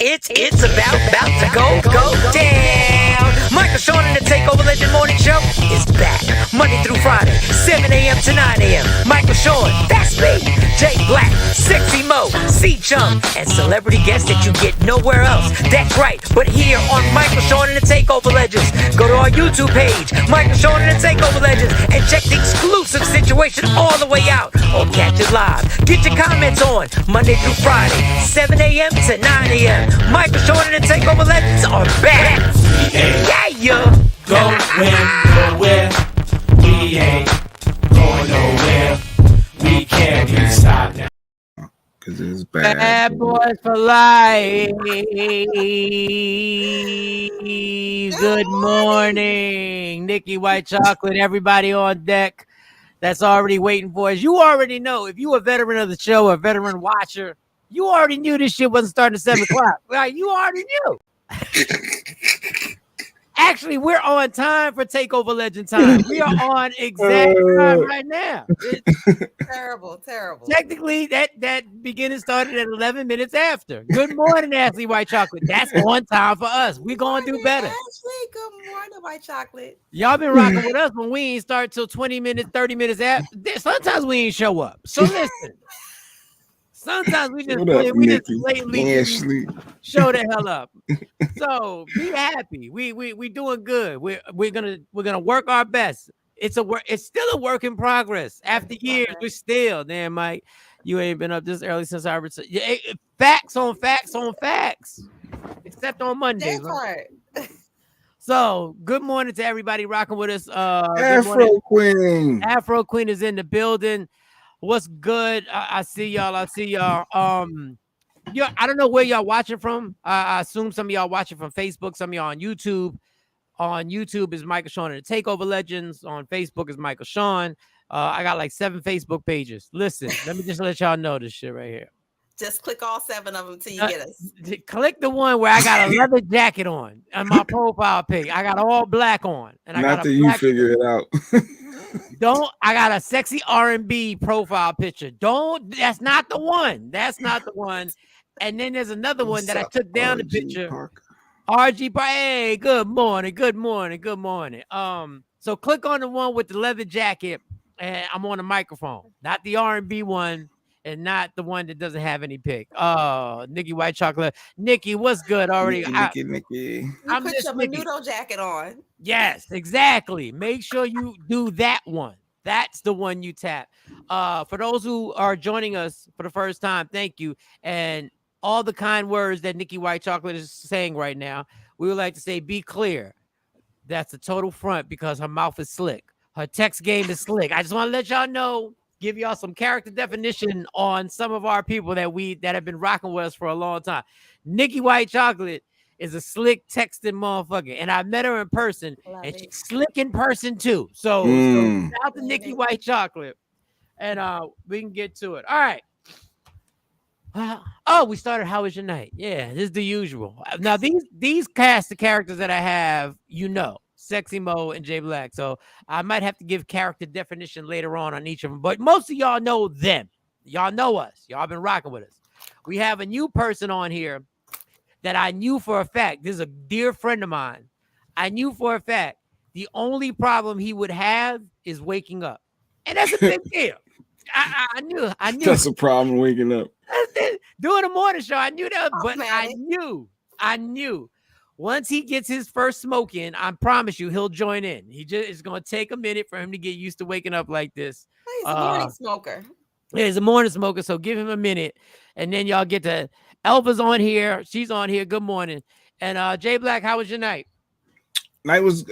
It's about to go down. Michael Shawn and the Takeover Legend Morning Show is back. Monday through Friday, 7 a.m. to 9 a.m. Michael Shawn, that's me. Jay Black, Sexy Mo, C-Chum, and celebrity guests that you get nowhere else. That's right, but here on Michael Shawn and the Takeover Legends. Go to our YouTube page, Michael Shawn and the Takeover Legends, and check the exclusive situation all the way out. Or catch it live. Get your comments on Monday through Friday, 7 a.m. to 9 a.m. Michael Shawn and the Takeover Legends are back. Yeah. Going nowhere. We ain't going nowhere. We can't be stopped now. Cause it's bad. Bad boys for life. Good morning, Nikki White Chocolate. Everybody on deck that's already waiting for us. You already know if you a veteran of the show, a veteran watcher, you already knew this shit wasn't starting at 7 o'clock. Right? You already knew. Actually, we're on time for Takeover Legend time. We are on exact time right now. Terrible. Technically, that beginning started at 11 minutes after. Good morning, Ashley White Chocolate. That's on time for us. We're going to do better. Ashley, good morning, White Chocolate. Y'all been rocking with us when we ain't start till 20 minutes, 30 minutes after. Sometimes we ain't show up. So listen. Sometimes we just blatantly show the hell up. So be happy. We doing good. We're gonna work our best. It's still a work in progress. After years, we're still damn Mike. You ain't been up this early since I returned. Facts on facts on facts. Except on Mondays. So good morning to everybody rocking with us. Afro Queen is in the building. What's good? I see y'all. I don't know where y'all watching from. I assume some of y'all watching from Facebook. Some of y'all on YouTube. On YouTube is Michael Shawn and the Takeover Legends. On Facebook is Michael Shawn. I got like 7 Facebook pages. Listen, let me just let y'all know this shit right here. Just click all 7 of them till you get us. Click the one where I got a leather jacket on my profile pic. I got all black on, and I got you figure it out. I got a sexy R&B profile picture. That's not the one. And then there's another one that I took down the picture. RG Park. Hey, good morning. So click on the one with the leather jacket, and I'm on the microphone. Not the R&B one, and not the one that doesn't have any pic. Oh, Nikki White Chocolate. Nikki, what's good already? Nikki. I'm put your Menudo jacket on. Yes, exactly. Make sure you do that one. That's the one you tap. For those who are joining us for the first time, thank you. And all the kind words that Nikki White Chocolate is saying right now, we would like to say, be clear. That's a total front because her mouth is slick. Her text game is slick. I just want to let y'all know, give y'all some character definition on some of our people that have been rocking with us for a long time. Nikki White Chocolate is a slick texting motherfucker, and I met her in person, and she's slick in person too. So shout out to Nikki White Chocolate, and we can get to it. All right. We started. How was your night? Yeah, this is the usual. Now these cast of characters that I have, Sexy Mo and Jay Black. So I might have to give character definition later on each of them, but most of y'all know them. Y'all know us. Y'all been rocking with us. We have a new person on here that I knew for a fact. This is a dear friend of mine. I knew for a fact the only problem he would have is waking up, and that's a big deal. I knew. That's a problem, waking up. Doing a morning show, I knew that, but I knew. Once he gets his first smoke in, I promise you, he'll join in. It's going to take a minute for him to get used to waking up like this. He's a morning smoker. Yeah, he's a morning smoker, so give him a minute, and then y'all get to. Elva's on here. She's on here. Good morning. And Jay Black, how was your night? Night was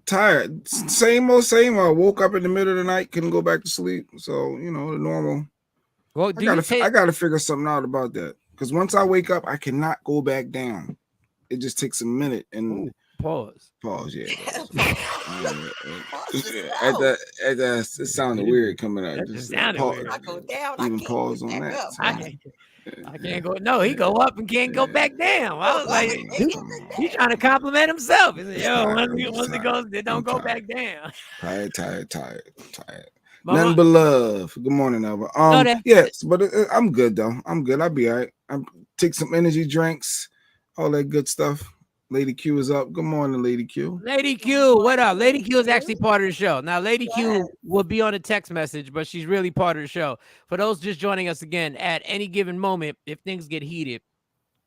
tired. Same old. I woke up in the middle of the night, couldn't go back to sleep. So, the normal. Well, I gotta figure something out about that. Because once I wake up, I cannot go back down. It just takes a minute. And pause. Yeah. It sounded weird coming out. That just sounded weird. I go down. Even pause on that. I can't go. No, he go up and can't go back down. I was like, he's trying to compliment himself. He said, "Yo, once it goes, they don't go back down." Tired. Nothing but love. Good morning, Elva. Yes, but I'm good though. I'm good. I'll be all right. I take some energy drinks. all that good stuff. Lady Q is up. Good morning, Lady Q. Lady Good Q, what up? morning, Lady Q is Q. actually part of the show. Now, Lady Q Yes. will be on a text message, but she's really part of the show. For those just joining us again, at any given moment, if things get heated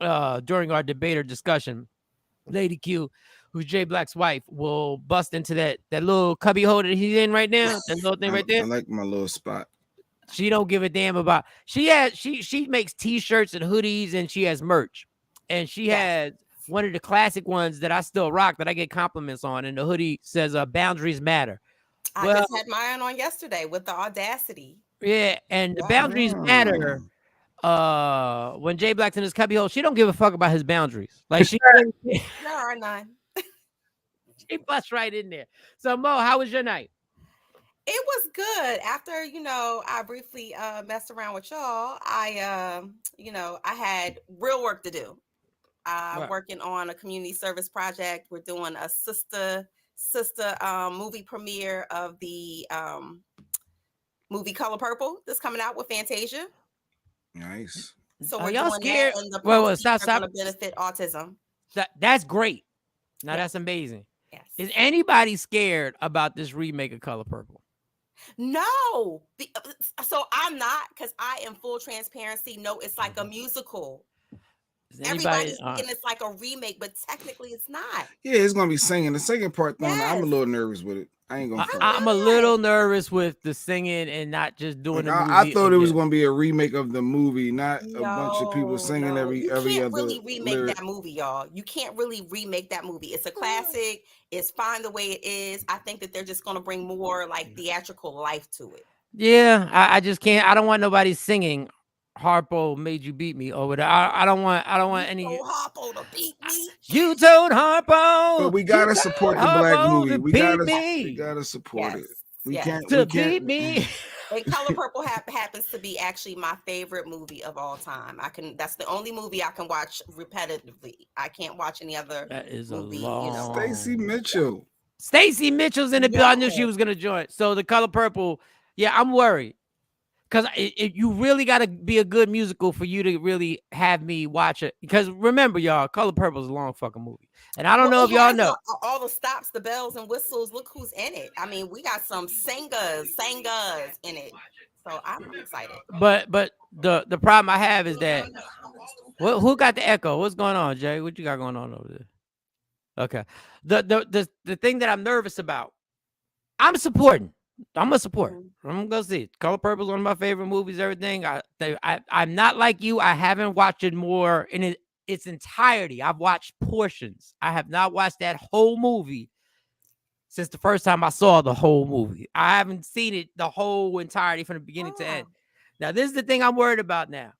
during our debate or discussion, Lady Q, who's Jay Black's wife, will bust into that little cubby hole that he's in right now. That little thing right I there. like my little spot. She don't give a damn about. She makes t-shirts and hoodies, and she has merch, and she Yes. has one of the classic ones that I still rock that I get compliments on, and the hoodie says "Boundaries Matter." I Well, just had mine on yesterday with the audacity. yeah, and the Yeah. boundaries matter. Mm. When Jay Black's in his cubby hole, she don't give a fuck about his boundaries. Like she There are none. she busts right in there. So Mo, how was your night? It was good. After, I briefly messed around with y'all, I had real work to do. I'm What? working on a community service project. We're doing a sister movie premiere of the movie Color Purple that's coming out with Fantasia. Nice. So Are we're y'all doing that, scared? and the Wait, proceeds are stop. going to benefit autism. That's great. Now Yes. that's amazing. Yes. Is anybody scared about this remake of Color Purple? No. So I'm not, because I am full transparency. No, it's like a musical. Is anybody? Everybody's thinking it's like a remake, but technically it's not. Yeah, it's gonna be singing. The singing part, though, I'm a Yes. little nervous with it. I ain't gonna front. I'm a little nervous with the singing and not just doing the movie. I thought it was again. gonna be a remake of the movie, not a bunch of people No, singing no. You every can't other really remake lyric. that movie, y'all. You can't really remake that movie. It's a classic. It's fine the way it is. I think that they're just going to bring more like theatrical life to it. Yeah, I just can't. I don't want nobody singing Harpo made you beat me or whatever. I don't want any. So Harpo to beat me. You told But Harpo. we You gotta told support the black Harpo movie. to We beat we me. gotta support it. We Yes. can't. To beat me. And Color Purple happens to be actually my favorite movie of all time. That's the only movie I can watch repetitively. I can't watch any other That is a movie, long. Stacey Mitchell. Stacey Mitchell's in the bill. I knew she Yes. was gonna join. So the Color Purple, yeah, I'm worried because you really got to be a good musical for you to really have me watch it. Because remember, y'all, Color Purple is a long fucking movie, and I don't know if it y'all has know. all the stops, the bells and whistles. Look who's in it. I mean, we got some singers in it. So I'm excited. But the problem I have is that who got the echo? What's going on, Jay? What you got going on over there? Okay, the thing that I'm nervous about. I'm supporting. I'm gonna support. I'm gonna see it. Color Purple is one of my favorite movies. Everything. I'm not like you. I haven't watched it more in its entirety. I've watched portions. I have not watched that whole movie since the first time I saw the whole movie. I haven't seen it the whole entirety from the beginning to end. Now, this is the thing I'm worried about now.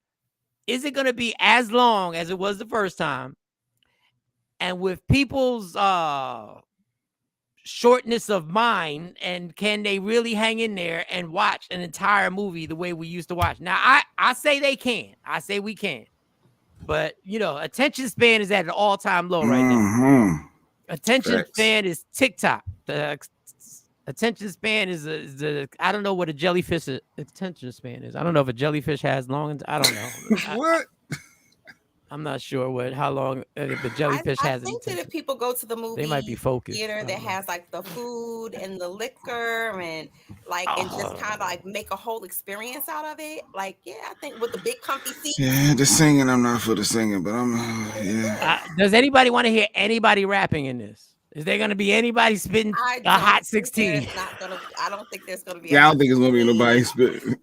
Is it gonna be as long as it was the first time? And with people's shortness of mind, and can they really hang in there and watch an entire movie the way we used to watch? Now, I say they can. I say we can. But, attention span is at an all-time low right now. Attention span is TikTok. The attention span is I don't know what a jellyfish attention span is. I don't know if a jellyfish has long. I don't know. What? I'm not sure how long the jellyfish has. I think that if people go to the movie they might be focused. theater that has like the food and the liquor and and just kind of like make a whole experience out of it. Like, yeah, I think with the big comfy seats. Yeah, the singing. I'm not for the singing, but I'm. Yeah. Does anybody want to hear anybody rapping in this? Is there going to be anybody spitting a hot 16? I don't think there's going to be. Yeah, I don't think it's gonna be nobody spitting.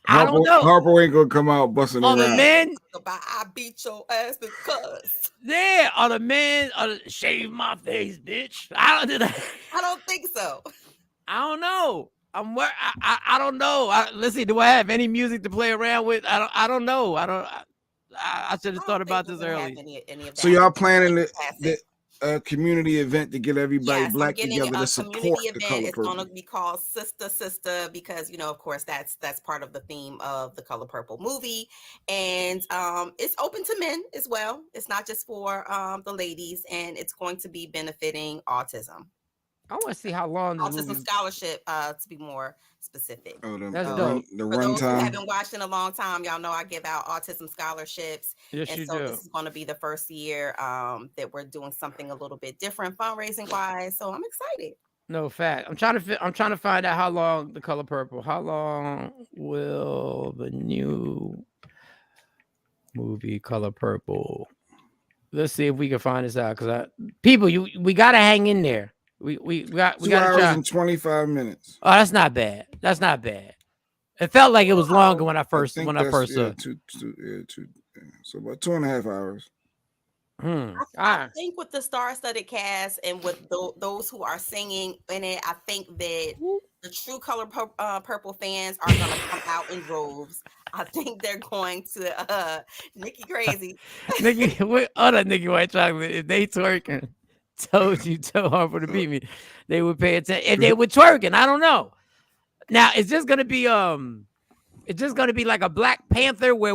I don't know. Harpo ain't gonna come out busting around. The men. I beat your ass because. Yeah, on the men. Shave my face, bitch. I don't think so. I don't know. I don't know. Let's see. Do I have any music to play around with? I don't know. I should have thought about this early. Any of that. So y'all planning the community event to get everybody black I'm together to support the Color It's Purple. going to be called Sister because of course that's part of the theme of the Color Purple movie, and it's open to men as well. It's not just for the ladies, and it's going to be benefiting autism. I want to see how long this Autism movie. Scholarship, to be more specific. Oh, That's the dope. the For those who runtime. haven't watched in a long time, y'all know I give out autism scholarships. Yes, And you so do. this is going to be the first year that we're doing something a little bit different fundraising wise. So I'm excited. No fact. I'm trying to find out how long The Color Purple. How long will the new movie Color Purple? Let's see if we can find this out. Cause we gotta hang in there. We 2 gotta hours try. and 25 minutes. Oh, that's not bad. That's not bad. It felt like it was longer when I I first think saw. that's It. so about 2.5 hours. I think with the star-studded cast and with those who are singing in it, I think that the true Color Purple fans are going to come out in droves. I think they're going to Nikki crazy. Nikki, Nikki White Chocolate. If they twerking, told Harper to beat me. They would pay attention. If they were twerking, I don't know. Now, is this gonna be It's just gonna be like a Black Panther where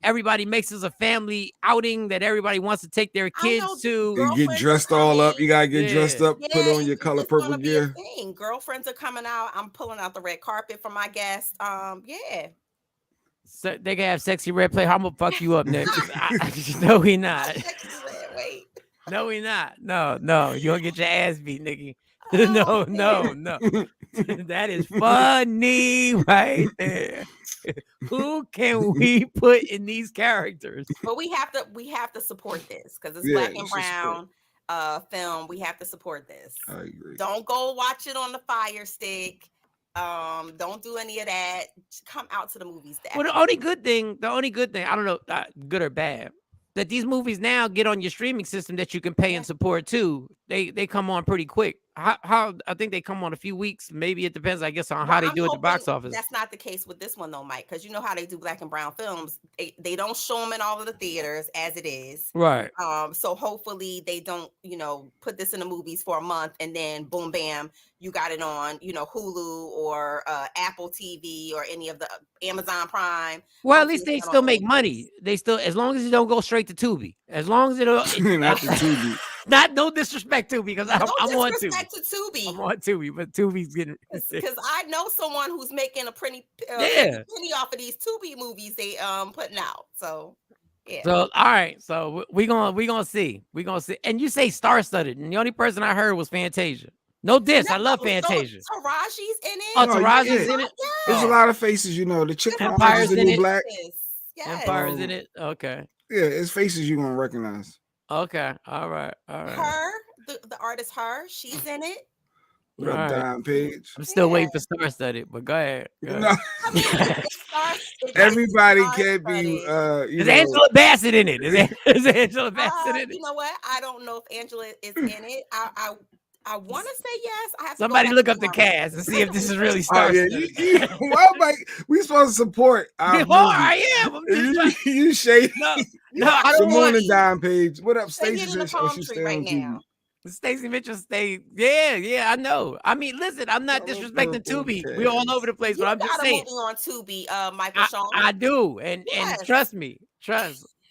everybody makes us a family outing that everybody wants to take their kids to. You get dressed all up. You gotta get dressed up. Put on your Color Purple gear. Girlfriends are coming out. I'm pulling out the red carpet for my guests. Yeah. So they can have sexy red play. I'm gonna fuck you up, Nick. No, we not. Wait. No, we not. No. You gonna get your ass beat, Nikki. No. That is funny right there. Who can we put in these characters? But we have to support this because it's Black and Brown film. We have to support this. I agree. Don't go watch it on the Fire Stick. Don't do any of that. Just come out to the movies. Well, the only good thing, I don't know, good or bad, that these movies now get on your streaming system that you can pay and support too. They come on pretty quick. How I think they come on a few weeks. Maybe it depends, I guess, on how they do at the box office. That's not the case with this one though, Mike, because you know how they do Black and Brown films. They don't show them in all of the theaters as it is. Right. So hopefully they don't, put this in the movies for a month and then boom, bam, you got it on, Hulu or Apple TV or any of the Amazon Prime. Well, at least they still make money. They still, as long as it don't go straight to Tubi. As long as it not to Tubi. No disrespect to because I'm on Tubi. To Tubi. I'm on Tubi, but Tubi's getting because I know someone who's making a penny off of these Tubi movies they putting out. So yeah. So all right, so we gonna see. And you say star-studded, and the only person I heard was Fantasia. No diss, I love Fantasia. Taraji's in it. Oh, Taraji's in it. There's a lot of faces, the chick Empire's in it. Black. Yes. Empire's in it. Okay. Yeah, it's faces you gonna recognize. Okay. All right. Her, the artist, she's in it. What up, Dime Page? I'm still waiting for star-studded, but go ahead. No. Everybody can't be. Is Angela Bassett in it? Is Angela Bassett in it? You know what? I don't know if Angela is in it. I want to say yes. I have to somebody look up the cast and see if this is really star-studded. We supposed to support our movie. I am. You shade. No, I don't want to Dime Page. What up, Stacey? She's right now. Stacey Mitchell stay. Yeah, I know. I mean, listen, I'm not disrespecting Tubi. We're all over the place, but I'm just saying. On Tubi, Michael Shawn. I do, and trust me,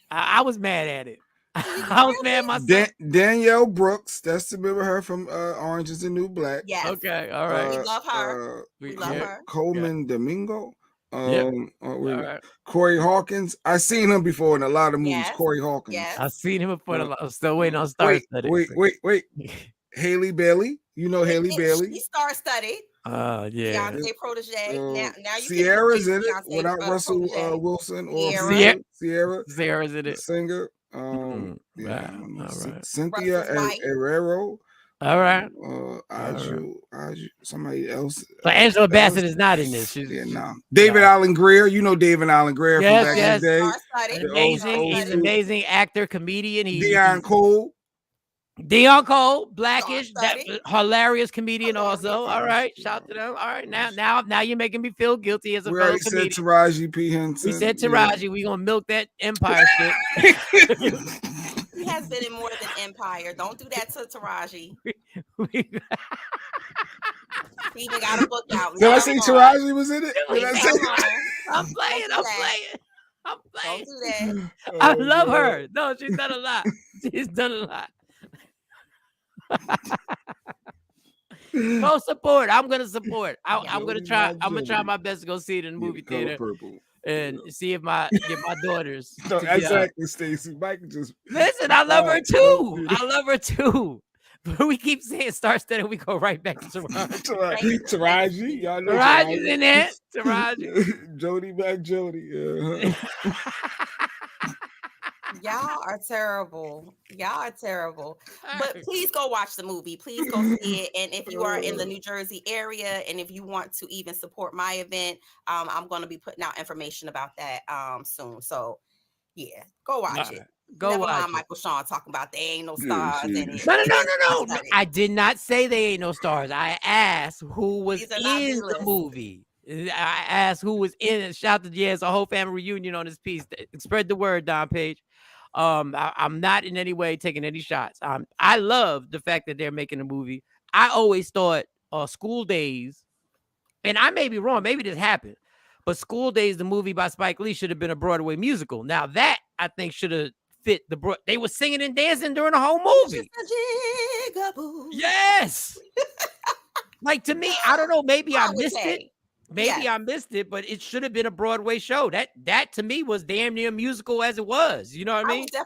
I was mad at it. I was mad myself. Danielle Brooks, that's remember her from Orange Is the New Black. Yes. Okay, all right. We love her. We love her. Coleman Domingo. Right. Corey Hawkins. I've seen him before in a lot of movies. Yes. Corey Hawkins. Yes. I've seen him before. I'm still waiting on star-studded. Wait. Haley Bailey. You know Haley Bailey. She's star-studded. Yeah. Beyonce protege. Now you Sierra's in it without Russell Wilson or Sierra. Sierra's in it. Singer. Cynthia Herrero. All right. Somebody else. But Angela Bassett is not in this. David Allen Greer. You know David Allen Greer from back in the day. Amazing. He's an amazing actor, comedian. Deon Cole, Blackish, hilarious comedian also. All right, shout to them. All right, now you're making me feel guilty as a fellow comedian. We said Taraji P. Henson. We said Taraji. We gonna milk that Empire shit. He has been in more than Empire. Don't do that to Taraji. We even got a book out. Did I say Taraji was in it? I'm playing. Don't do that. I love her. No, she's done a lot. Go support. I'm gonna support. I'm gonna Jody try. by I'm gonna try Jody. my best to go see it in the Yeah, the movie color theater purple. and Yeah. see if get my daughters No, to get up. exactly, Stacy. Mike just Listen, I love her go too. see I love her too. But we keep saying Star Studded, we go right back to Taraji. Taraji. Y'all know Taraji's Taraji. in there. Taraji. Jody by Jody. Yeah. Y'all are terrible. Y'all are terrible. But please go watch the movie. Please go see it. And if you are in the New Jersey area, and if you want to even support my event, I'm going to be putting out information about that soon. So yeah, go watch it. Go Never watch mind it. Michael Shawn talking about there ain't no Yeah, stars in it. No. It is No. star-studded. I did not say they ain't no stars. I asked who was These are not in the B-list. movie. I asked who was in it. Shout out to it's a whole family reunion on this piece. Spread the word, Don Page. I'm not in any way taking any shots. I love the fact that they're making a movie. I always thought School Days, and I may be wrong, maybe this happened, but School Days, the movie by Spike Lee, should have been a Broadway musical. Now that I think should have fit they were singing and dancing during the whole movie. Yes. Like, to me, I don't know, maybe I missed it. Maybe I missed it, but it should have been a Broadway show. That to me was damn near musical as it was. You know what I mean? I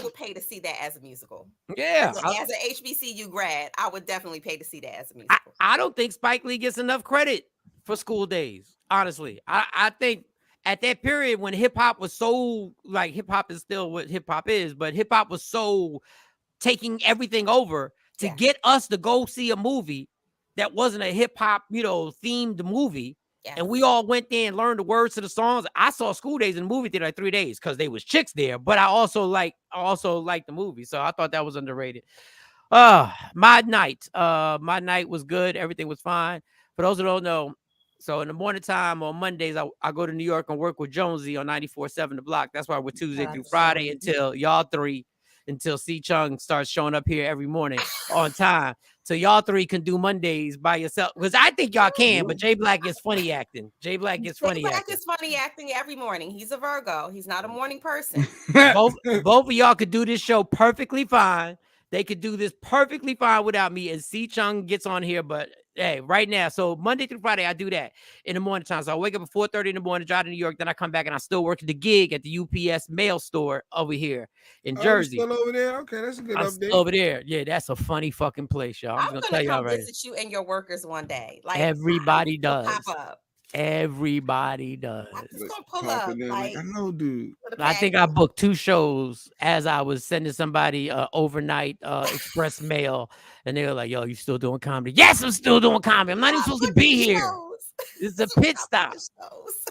would pay to see that as a musical. Yeah. As an HBCU grad, I would definitely pay to see that as a musical. I don't think Spike Lee gets enough credit for School Days. Honestly, I think at that period when hip hop was so, like, hip hop is still what hip hop is, but hip hop was so taking everything over to get us to go see a movie that wasn't a hip hop, themed movie. And we all went there and learned the words to the songs. I saw School Days in the movie theater like 3 days because they was chicks there, but I also liked the movie. So I thought that was underrated. My night was good. Everything was fine. For those who don't know, so in the morning time on Mondays, I go to New York and work with Jonesy on 94.7 The Block. That's why we're Tuesday through Friday until C Chung starts showing up here every morning on time. So y'all three can do Mondays by yourself. Because I think y'all can, but Jay Black gets funny acting. Jay Black gets funny acting. Is funny acting every morning. He's a Virgo. He's not a morning person. both of y'all could do this show perfectly fine. They could do this perfectly fine without me. And C Chung gets on here, but hey, right now. So Monday through Friday, I do that in the morning time. So I wake up at 4:30 in the morning, drive to New York. Then I come back and I still work at the gig at the UPS mail store over here in Jersey. Still over there? Okay, that's a good update. Still over there. Yeah, that's a funny fucking place, y'all. I'm gonna tell y'all right. Visit you and your workers one day. Like everybody does. Pop up. Everybody does. I'm just gonna pull up. Like, I know, dude. I think I booked 2 shows as I was sending somebody overnight express mail, and they were like, "Yo, you still doing comedy?" Yes, I'm still doing comedy. I'm not even supposed to be here. It's a pit stop.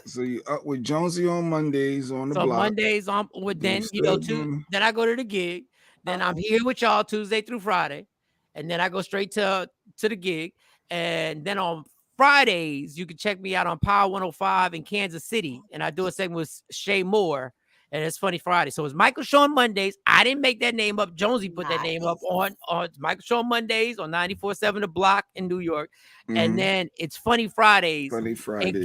So you up with Jonesy on Mondays on the block. Mondays on with then then I go to the gig. Then I'm here with y'all Tuesday through Friday, and then I go straight to the gig, and then on Fridays, you can check me out on Power 105 in Kansas City, and I do a segment with Shay Moore, and it's Funny Friday. So it's Michael Shawn Mondays. I didn't make that name up. Jonesy put that name up on Michael Shawn Mondays on 94.7 The Block in New York, and then it's Funny Fridays in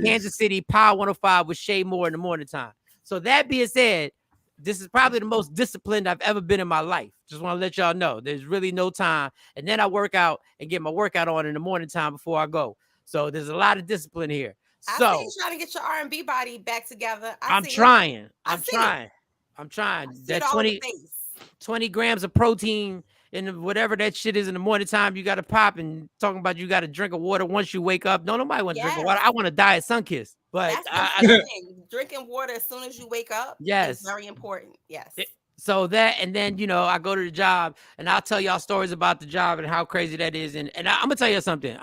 Kansas City, Power 105 with Shay Moore in the morning time. So that being said, this is probably the most disciplined I've ever been in my life. Just want to let y'all know there's really no time, and then I work out and get my workout on in the morning time before I go. So there's a lot of discipline here. I see you trying to get your R&B body back together. I'm trying. That 20 grams of protein and whatever that shit is in the morning time, you got to pop, and talking about you got to drink of water once you wake up. No, nobody want to drink of water. I want to die at Sunkist. But drinking water as soon as you wake up is very important. Yes. So that, and then, I go to the job and I'll tell y'all stories about the job and how crazy that is. And I'm going to tell you something.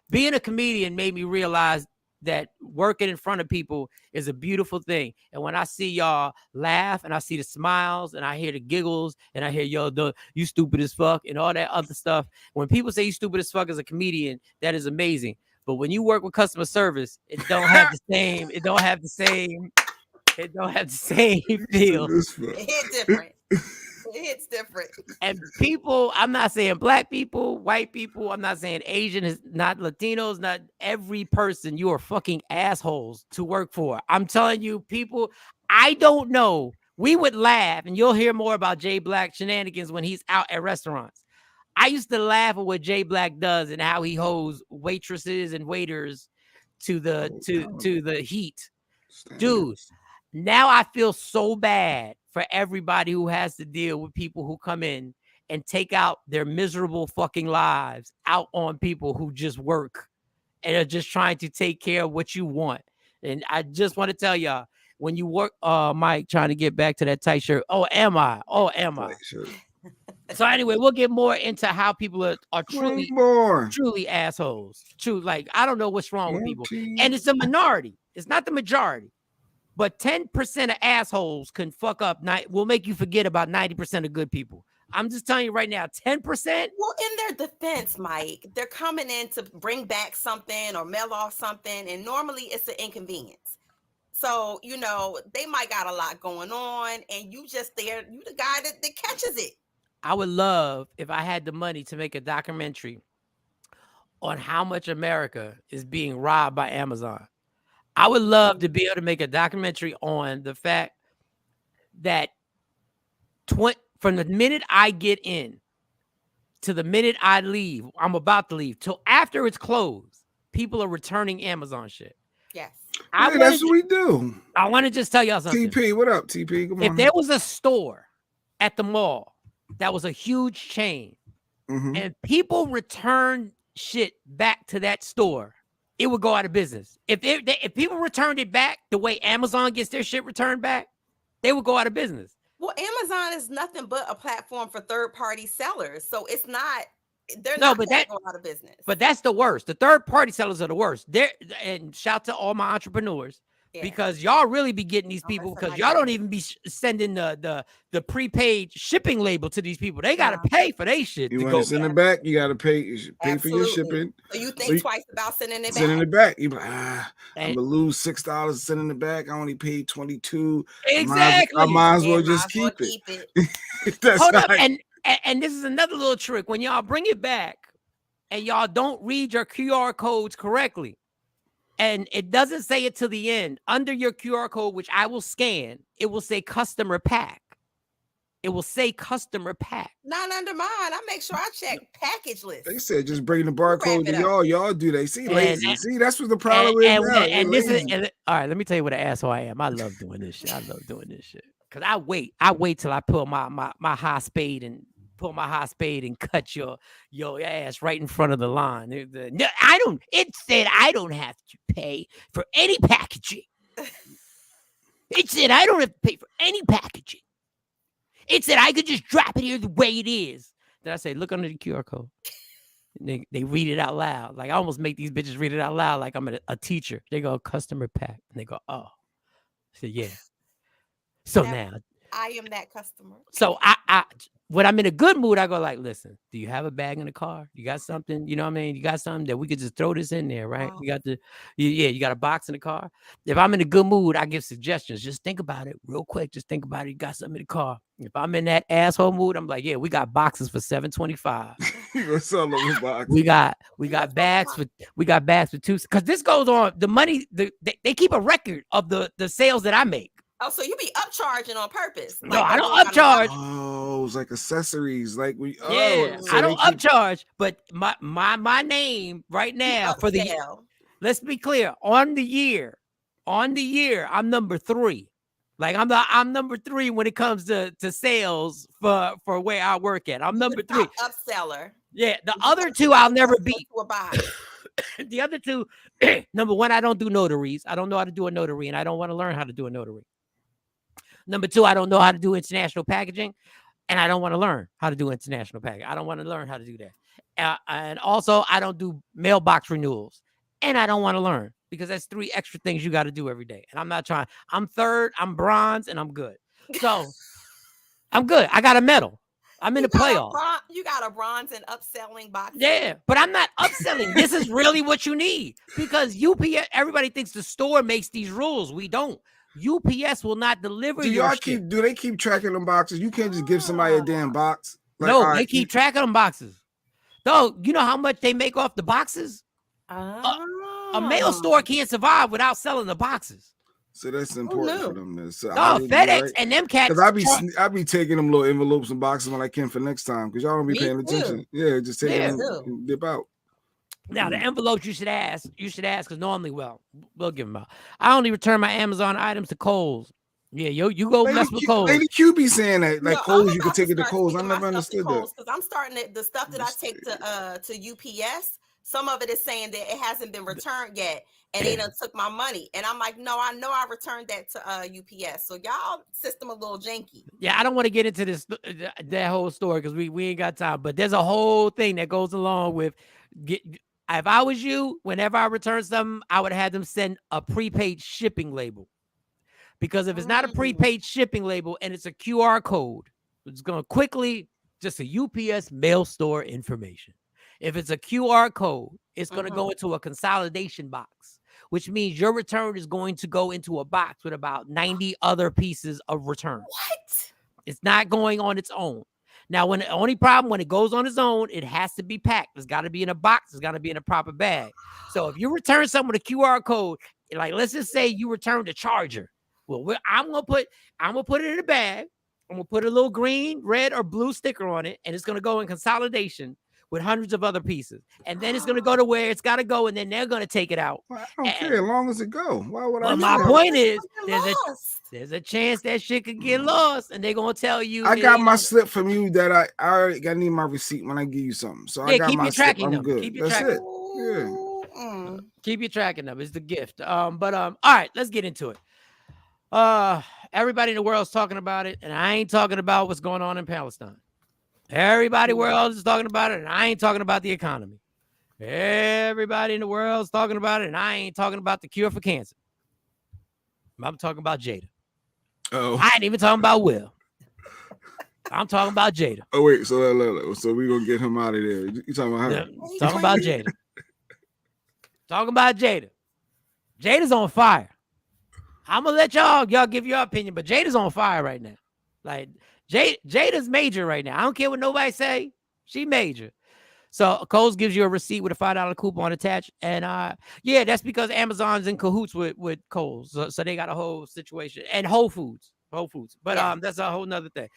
Being a comedian made me realize that working in front of people is a beautiful thing. And when I see y'all laugh and I see the smiles and I hear the giggles and I hear, you stupid as fuck and all that other stuff. When people say you stupid as fuck as a comedian, that is amazing. But when you work with customer service, it don't have the same feel. It hits different. And people, I'm not saying black people, white people, I'm not saying Asian, not Latinos, not every person. You are fucking assholes to work for. I'm telling you, people, I don't know. We would laugh, and you'll hear more about Jay Black shenanigans when he's out at restaurants. I used to laugh at what Jay Black does and how he holds waitresses and waiters to the to the heat. Dude, now I feel so bad for everybody who has to deal with people who come in and take out their miserable fucking lives out on people who just work and are just trying to take care of what you want. And I just want to tell y'all, when you work, Mike, trying to get back to that tight shirt. Oh, am I? So anyway, we'll get more into how people are truly assholes. True, like I don't know what's wrong with people, and it's a minority. It's not the majority, but 10% of assholes can fuck up. Will make you forget about 90% of good people. I'm just telling you right now, 10%. Well, in their defense, Mike, they're coming in to bring back something or mail off something, and normally it's an inconvenience. So, you know, they might got a lot going on, and you just there, you the guy that catches it. I would love if I had the money to make a documentary on how much America is being robbed by Amazon. I would love to be able to make a documentary on the fact that from the minute I get in to the minute I leave, I'm about to leave, till after it's closed, people are returning Amazon shit. Yes. That's what we do. I want to just tell y'all something. TP, what up, TP? Come on. If there was a store at the mall that was a huge chain and people return shit back to that store, it would go out of business. If people returned it back the way Amazon gets their shit returned back, they would go out of business. Well, Amazon is nothing but a platform for third-party sellers. So it's not, they're not going to go out of business. But that's the worst. The third-party sellers are the worst. And shout to all my entrepreneurs. Yeah. Because y'all really be getting these people because y'all don't even be sending the prepaid shipping label to these people. They got to pay for their shit. You want to send it back, you got to pay for your shipping. So you think twice about sending it back? Sending it back. You like, I'm going to lose $6 sending it back. I only paid $22. Exactly. I might as well just keep it. Hold up. And this is another little trick. When y'all bring it back and y'all don't read your QR codes correctly, and it doesn't say it to the end. Under your QR code, which I will scan, it will say customer pack. It will say customer pack. Not under mine. I make sure I check package list. They said just bring the barcode to y'all. Y'all do that. See, lazy. See, that's what the problem is now. All right, let me tell you what an asshole I am. I love doing this shit. Because I wait till I pull my high spade and cut your ass right in front of the line. It said I don't have to pay for any packaging. It said I don't have to pay for any packaging. It said I could just drop it here the way it is. Then I say, look under the QR code. And they read it out loud. Like I almost make these bitches read it out loud like I'm a teacher. They go, customer pack. And they go, oh. I said, yeah. So now I am that customer. So I when I'm in a good mood, I go like, listen, do you have a bag in the car? You got something? You know what I mean? You got something that we could just throw this in there, right? Wow. You got a box in the car. If I'm in a good mood, I give suggestions. Just think about it real quick. Just think about it. You got something in the car. If I'm in that asshole mood, I'm like, yeah, we got boxes for $7.25. We got bags for two. Because this goes on. The money, they keep a record of the sales that I make. Oh, so you be upcharging on purpose? Like, no, I don't upcharge. Oh, it's like accessories. Like I don't upcharge, but my name right now for the year. Let's be clear. On the year, I'm number 3. Like I'm number 3 when it comes to sales for where I work at. I'm number 3. Upseller. Yeah, the other 2 I'll never beat. The other 2, number 1, I don't do notaries. I don't know how to do a notary, and I don't want to learn how to do a notary. Number 2, I don't know how to do international packaging, and I don't want to learn how to do international packaging. I don't want to learn how to do that. And also, I don't do mailbox renewals, and I don't want to learn because that's 3 extra things you got to do every day. And I'm not trying. I'm 3rd, I'm bronze, and I'm good. So I'm good. I got a medal. I'm in the playoffs. You got a bronze and upselling box. Yeah, but I'm not upselling. This is really what you need because UPS. Everybody thinks the store makes these rules. We don't. UPS will not deliver. Do they keep tracking them boxes? You can't just give somebody a damn box. Like, no, they keep tracking them boxes. Though, you know how much they make off the boxes? A mail store can't survive without selling the boxes. So that's important for them. So no, FedEx and them cats. Because I be taking them little envelopes and boxes when I can for next time. Because y'all don't be paying attention. Yeah, just take them and dip out. Now the envelopes you should ask because normally, we'll give them out. I only return my Amazon items to Kohl's. Yeah, you go mess with Kohl's. Lady Q be saying that like Kohl's, you can take it to Kohl's. I never understood that. Because I'm starting the stuff that I take to UPS. Some of it is saying that it hasn't been returned yet, and they done took my money. And I'm like, no, I know I returned that to UPS. So y'all system a little janky. Yeah, I don't want to get into that whole story because we ain't got time. But there's a whole thing that goes along with if I was you, whenever I return something, I would have them send a prepaid shipping label. Because if it's not a prepaid shipping label and it's a QR code, it's going to quickly, just a UPS mail store information. If it's a QR code, it's going to go into a consolidation box, which means your return is going to go into a box with about 90 other pieces of return. What? It's not going on its own. Now, the only problem when it goes on its own, it has to be packed. It's got to be in a box. It's got to be in a proper bag. So if you return something with a QR code, like let's just say you returned a charger. Well, I'm gonna put it in a bag. I'm gonna put a little green, red, or blue sticker on it, and it's gonna go in consolidation with hundreds of other pieces. And then it's gonna go to where it's gotta go, and then they're gonna take it out. Well, I don't care as long as it go. Why would I? My point is, there's a chance that shit could get lost, and they're gonna tell you. I got my slip from you that I already got. Need my receipt when I give you something. So I got keep my your tracking slip. I'm number. good. Keep your That's tracking. it. Yeah. Keep your tracking number. It's the gift. All right, let's get into it. Everybody in the world is talking about it, and I ain't talking about what's going on in Palestine. Everybody in the world is talking about it, and I ain't talking about the economy. Everybody in the world is talking about it, and I ain't talking about the cure for cancer. I'm talking about Jada. Oh, I ain't even talking about Will. I'm talking about Jada. Oh wait, so we gonna get him out of there. You talking about her? Talking about Jada. Talking about Jada. Jada's on fire. I'm gonna let y'all give your opinion, but Jada's on fire right now. Like Jada's major right now. I don't care what nobody say. She major. So Kohl's gives you a receipt with a $5 coupon attached, and that's because Amazon's in cahoots with Kohl's, so they got a whole situation, and Whole Foods. But that's a whole nother thing.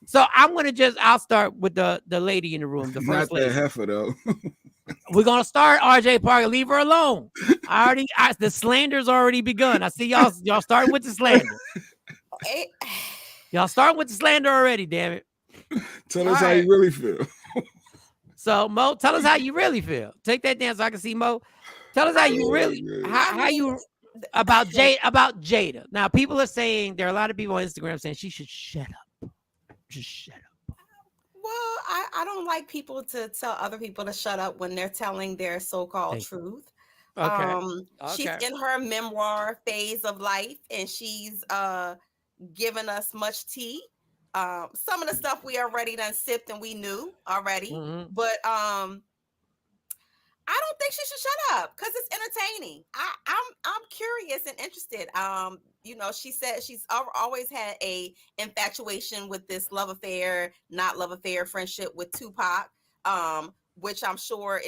So I'll start with the lady in the room, the first lady. Not that heifer though. We're gonna start RJ Parker. Leave her alone. The slander's already begun. I see y'all starting with the slander. Y'all starting with the slander already. Damn it. Tell us how you really feel. So Mo, tell us how you really feel. Take that down so I can see Mo. Tell us how you really how you about Jada. Now people are saying there are a lot of people on Instagram saying she should shut up. Just shut up. Well, I don't like people to tell other people to shut up when they're telling their so-called truth. Okay. She's in her memoir phase of life, and she's given us much tea. Some of the stuff we already done sipped and we knew already, but I don't think she should shut up because it's entertaining. I'm curious and interested. She said she's always had a infatuation with this not love affair friendship with Tupac, which I'm sure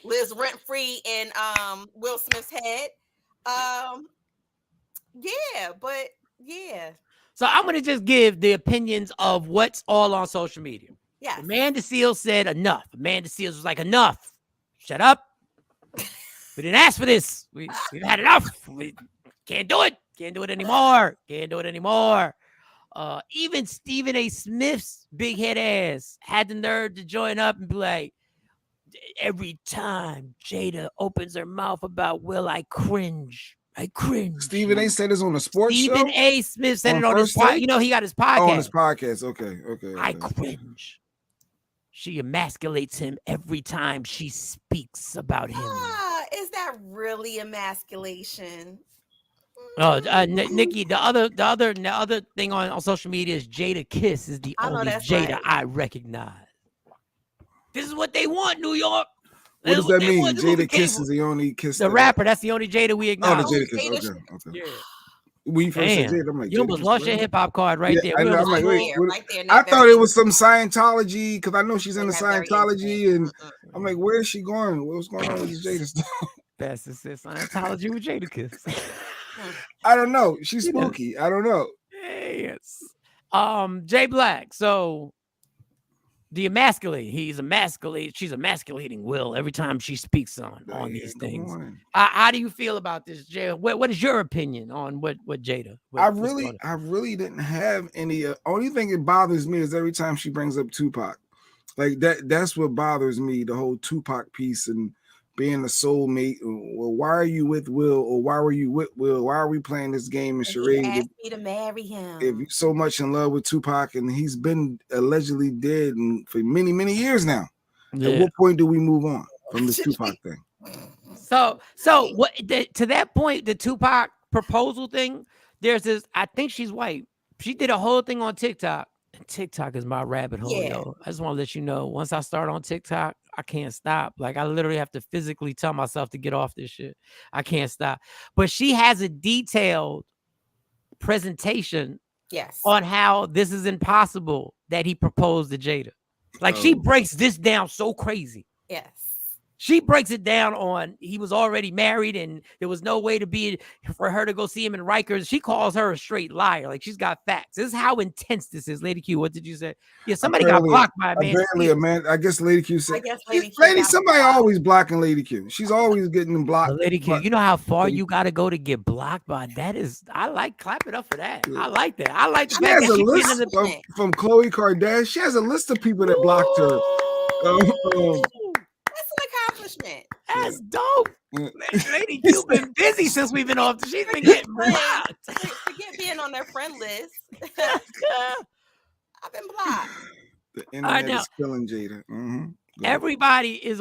lives rent free in Will Smith's head. So I'm gonna just give the opinions of what's all on social media. Yeah. Amanda Seales said enough. Amanda Seales was like, enough. Shut up. We didn't ask for this. We've had enough. We can't do it. Can't do it anymore. Can't do it anymore. Even Stephen A. Smith's big head ass had the nerve to join up and be like, every time Jada opens her mouth about Will, I cringe. Stephen A. said this on a sports show? Stephen A. Smith said it on his podcast. He got his podcast. Oh, on his podcast. Okay. I cringe. She emasculates him every time she speaks about him. Is that really emasculation? Oh, Nikki, the other thing on social media is Jada Kiss is the only Jada right. I recognize. This is what they want, New York. What does that mean? Jada Kiss is the only Kiss. The rapper, that's the only Jada we acknowledge. Oh, the Jada Kiss. Okay. Yeah. When you first said Jada, I'm like, you almost lost your hip hop card right there. I'm like, wait, I thought it was some Scientology because I know she's into Scientology, and I'm like, where is she going? What's going on with this Jada stuff? Pastor said Scientology with Jada Kiss. I don't know. She's spooky. I don't know. Yes. Jay Black. So the emasculate. She's emasculating Will every time she speaks on these things. How do you feel about this, Jay? What is your opinion on what Jada? I really didn't have any. Only thing that bothers me is every time she brings up Tupac. Like that's what bothers me, the whole Tupac piece and being a soulmate. Well, why are you with Will, or why were you with Will? Why are we playing this game of charade? He asked me to marry him. If you're so much in love with Tupac and he's been allegedly dead for many, many years now, at what point do we move on from this Tupac thing? So what to that point, the Tupac proposal thing, there's this, I think she's white. She did a whole thing on TikTok. TikTok is my rabbit hole, yo. I just want to let you know, once I start on TikTok, I can't stop. Like, I literally have to physically tell myself to get off this shit. I can't stop. But she has a detailed presentation on how this is impossible that he proposed to Jada. Like, she breaks this down so crazy. Yes. She breaks it down on he was already married and there was no way for her to go see him in Rikers. She calls her a straight liar. Like, she's got facts. This is how intense this is. Lady Q, what did you say? Yeah, somebody got blocked by a man. Apparently, man. I guess Lady Q said. Somebody always blocking Lady Q. She's always getting blocked. But Lady Q, you know how far you got to go to get blocked by that? I like clap it up for that. I like that. I like the fact that she has a list from Khloe Kardashian. She has a list of people that blocked her. Accomplishment. That's dope. Lady Q been busy since we've been off. She's been getting blocked. Forget being on their friend list. I've been blocked. The internet is killing Jada. Everybody is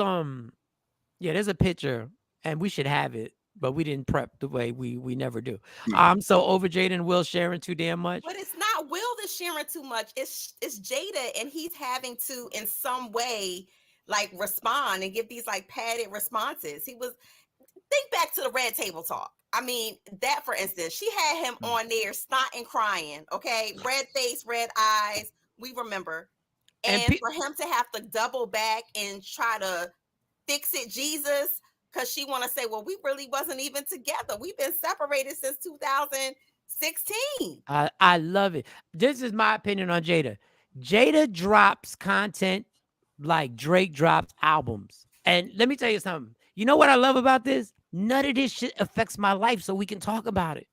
there's a picture and we should have it, but we didn't prep the way we never do. I'm so over Jada and Will sharing too damn much. But it's not Will that's sharing too much. It's Jada, and he's having to in some way like respond and give these like padded responses. Think back to the red table talk. I mean, that for instance, she had him on there snotting, crying, okay? Red face, red eyes. We remember. And for him to have to double back and try to fix it, Jesus, because she want to say, well, we really wasn't even together. We've been separated since 2016. I love it. This is my opinion on Jada. Jada drops content like Drake drops albums. And let me tell you something. You know what I love about this? None of this shit affects my life, so we can talk about it.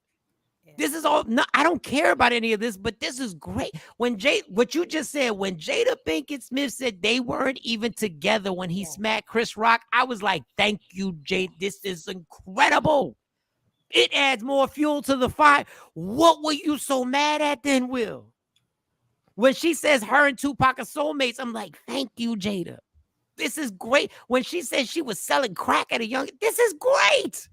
Yeah. This is all, no, I don't care about any of this, but this is great. What you just said, when Jada Pinkett Smith said they weren't even together when he smacked Chris Rock, I was like, thank you, Jada. This is incredible. It adds more fuel to the fire. What were you so mad at then, Will? When she says her and Tupac are soulmates, I'm like, thank you, Jada. This is great. When she said she was selling crack at a young, this is great.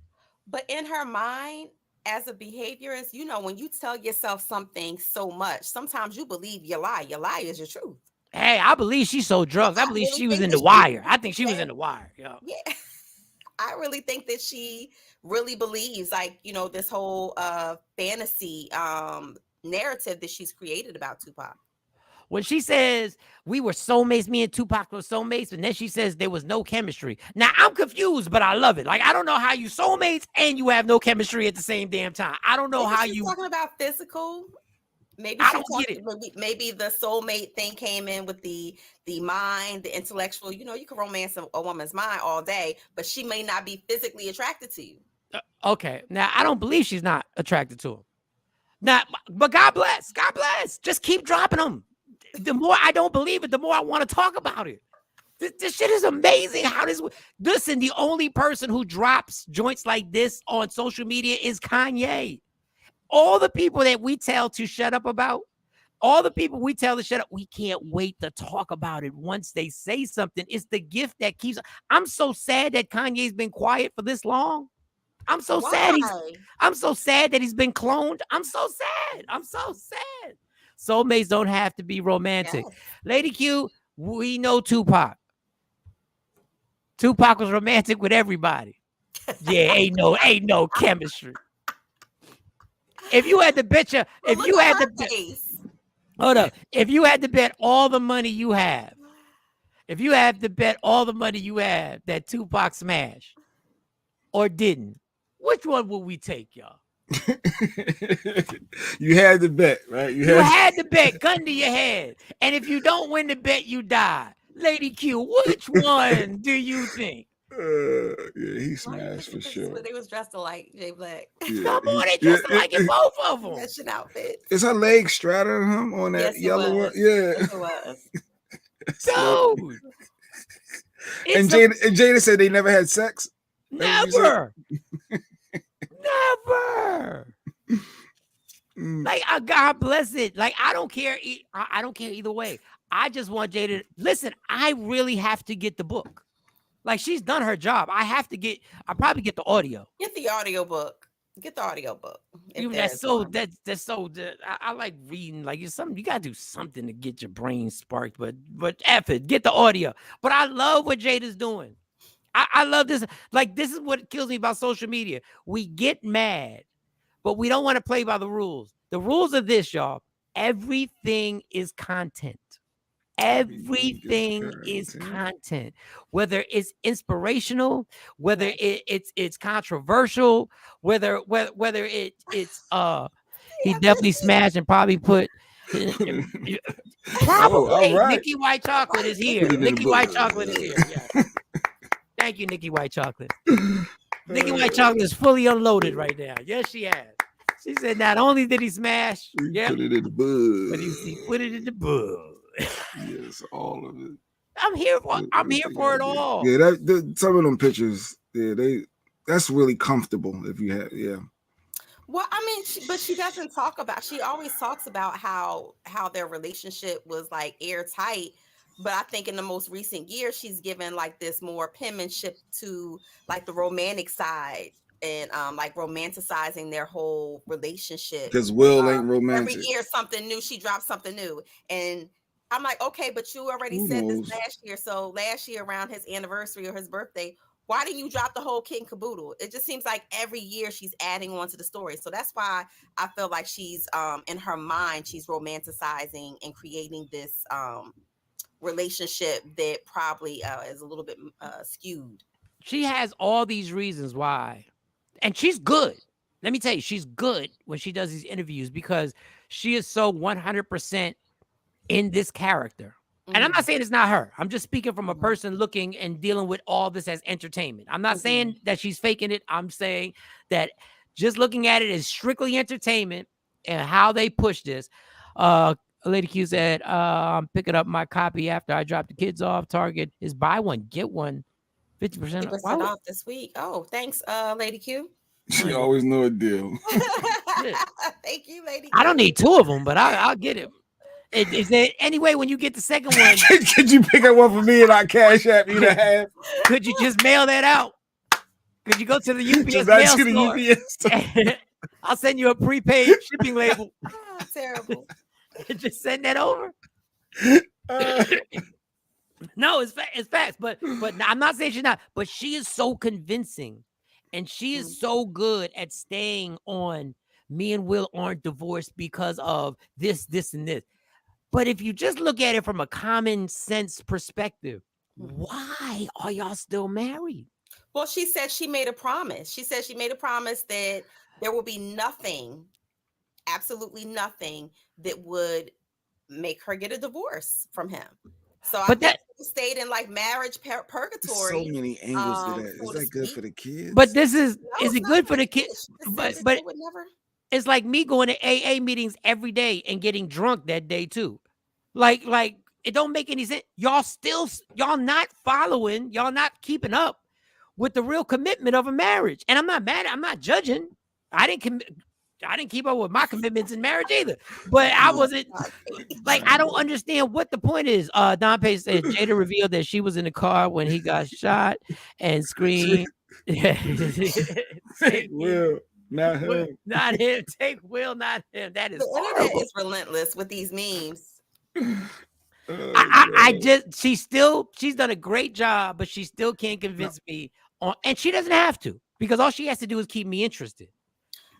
But in her mind, as a behaviorist, you know, when you tell yourself something so much, sometimes you believe your lie. Your lie is your truth. Hey, I believe she sold drugs. I believe she was in The Wire. I think she was in The Wire. Yo. Yeah. I really think that she really believes, like, you know, this whole fantasy narrative that she's created about Tupac. When she says we were soulmates, me and Tupac were soulmates, and then she says there was no chemistry. Now, I'm confused, but I love it. Like, I don't know how you soulmates and you have no chemistry at the same damn time. I don't know how you talking about physical. Maybe I don't get it. Maybe the soulmate thing came in with the mind, the intellectual. You know, you can romance a woman's mind all day, but she may not be physically attracted to you. Okay. Now, I don't believe she's not attracted to him. Now, but God bless. God bless. Just keep dropping them. The more I don't believe it, the more I want to talk about it. This shit is amazing. How listen, the only person who drops joints like this on social media is Kanye. All the people that we tell to shut up about, all the people we tell to shut up, we can't wait to talk about it once they say something. It's the gift that keeps. I'm so sad that Kanye's been quiet for this long. I'm so sad. I'm so sad that he's been cloned. I'm so sad. I'm so sad. Soulmates don't have to be romantic. Yes. Lady Q, we know Tupac. Tupac was romantic with everybody. Yeah, ain't no chemistry. If you had to bet if you had to bet all the money you have, that Tupac smashed or didn't, which one would we take, y'all? You had to bet, right? You had to bet, gun to your head. And if you don't win the bet, you die. Lady Q, which one do you think? Yeah, he smashed for sure. They was dressed alike, Jay Black. Yeah, Come on, they dressed alike in both of them. Matching outfits. Is her leg straddling him on that yellow one? Yeah. Yes, it was. Dude. And Jada said they never had sex. Never. Never. Like, God bless it. Like, I don't care. I don't care either way. I just want Jada. Listen, I really have to get the book. Like, she's done her job. I'll probably get the audio. Get the audio book. Get the audio book. That's so. I like reading. Like, it's something you gotta do something to get your brain sparked. But F it, get the audio. But I love what Jada's doing. I love this. Like, this is what kills me about social media. We get mad, but we don't want to play by the rules. The rules are this, y'all. Everything is content. Everything is content. Whether it's inspirational, whether it's controversial, whether it's he definitely smashed and probably put probably right. Nikki White Chocolate is here. Nikki White Chocolate is here. Yeah. Thank you, Nikki White Chocolate. Nikki White Chocolate is fully unloaded right now. Yes, she has. She said not only did he smash, put it in the bud, but he put it in the bud. Yes, all of it. I'm here for it all. Yeah, some of them pictures, that's really comfortable if you have, yeah. Well, I mean, but she doesn't talk about. She always talks about how their relationship was like airtight. But I think in the most recent years, she's given like this more penmanship to like the romantic side and like romanticizing their whole relationship. Because Will ain't romantic. Every year something new, she drops something new. And I'm like, okay, but you already said this last year. So last year around his anniversary or his birthday, why didn't you drop the whole kit and caboodle? It just seems like every year she's adding on to the story. So that's why I feel like she's in her mind, she's romanticizing and creating this relationship that probably is a little bit skewed. She has all these reasons why. And she's good. Let me tell you, she's good when she does these interviews because she is so 100% in this character. And I'm not saying it's not her. I'm just speaking from a person looking and dealing with all this as entertainment. I'm not saying that she's faking it. I'm saying that just looking at it as strictly entertainment and how they push this. Lady Q said, I'm picking up my copy after I drop the kids off. Target is buy one, get one, 50% off this week. Oh, thanks, Lady Q. She always know a deal. Thank you, Lady Q. I don't need two of them, but I'll get it. Is there any way when you get the second one? Could you pick up one for me and I cash app you to have? Could you just mail that out? Could you go to the UPS mail store? I'll send you a prepaid shipping label. Terrible. Just send that over. No, it's facts. But I'm not saying she's not. But she is so convincing, and she is so good at staying on. Me and Will aren't divorced because of this, and this. But if you just look at it from a common sense perspective, why are y'all still married? Well, she said she made a promise. She said she made a promise that there will be nothing, absolutely nothing, that would make her get a divorce from him. So I think she stayed in like marriage purgatory. So many angles to that. Is that good for the kids? But is it good for the kids? But it's like me going to AA meetings every day and getting drunk that day too. Like it don't make any sense. Y'all not following, y'all not keeping up with the real commitment of a marriage. And I'm not mad. I'm not judging. I didn't keep up with my commitments in marriage either. But I wasn't like, I don't understand what the point is. Don Pace said Jada revealed that she was in the car when he got shot and screamed. Will. Not him. Not him. Take Will, not him. That is horrible. Internet is relentless with these memes. She's done a great job, but she still can't convince me on, and she doesn't have to, because all she has to do is keep me interested.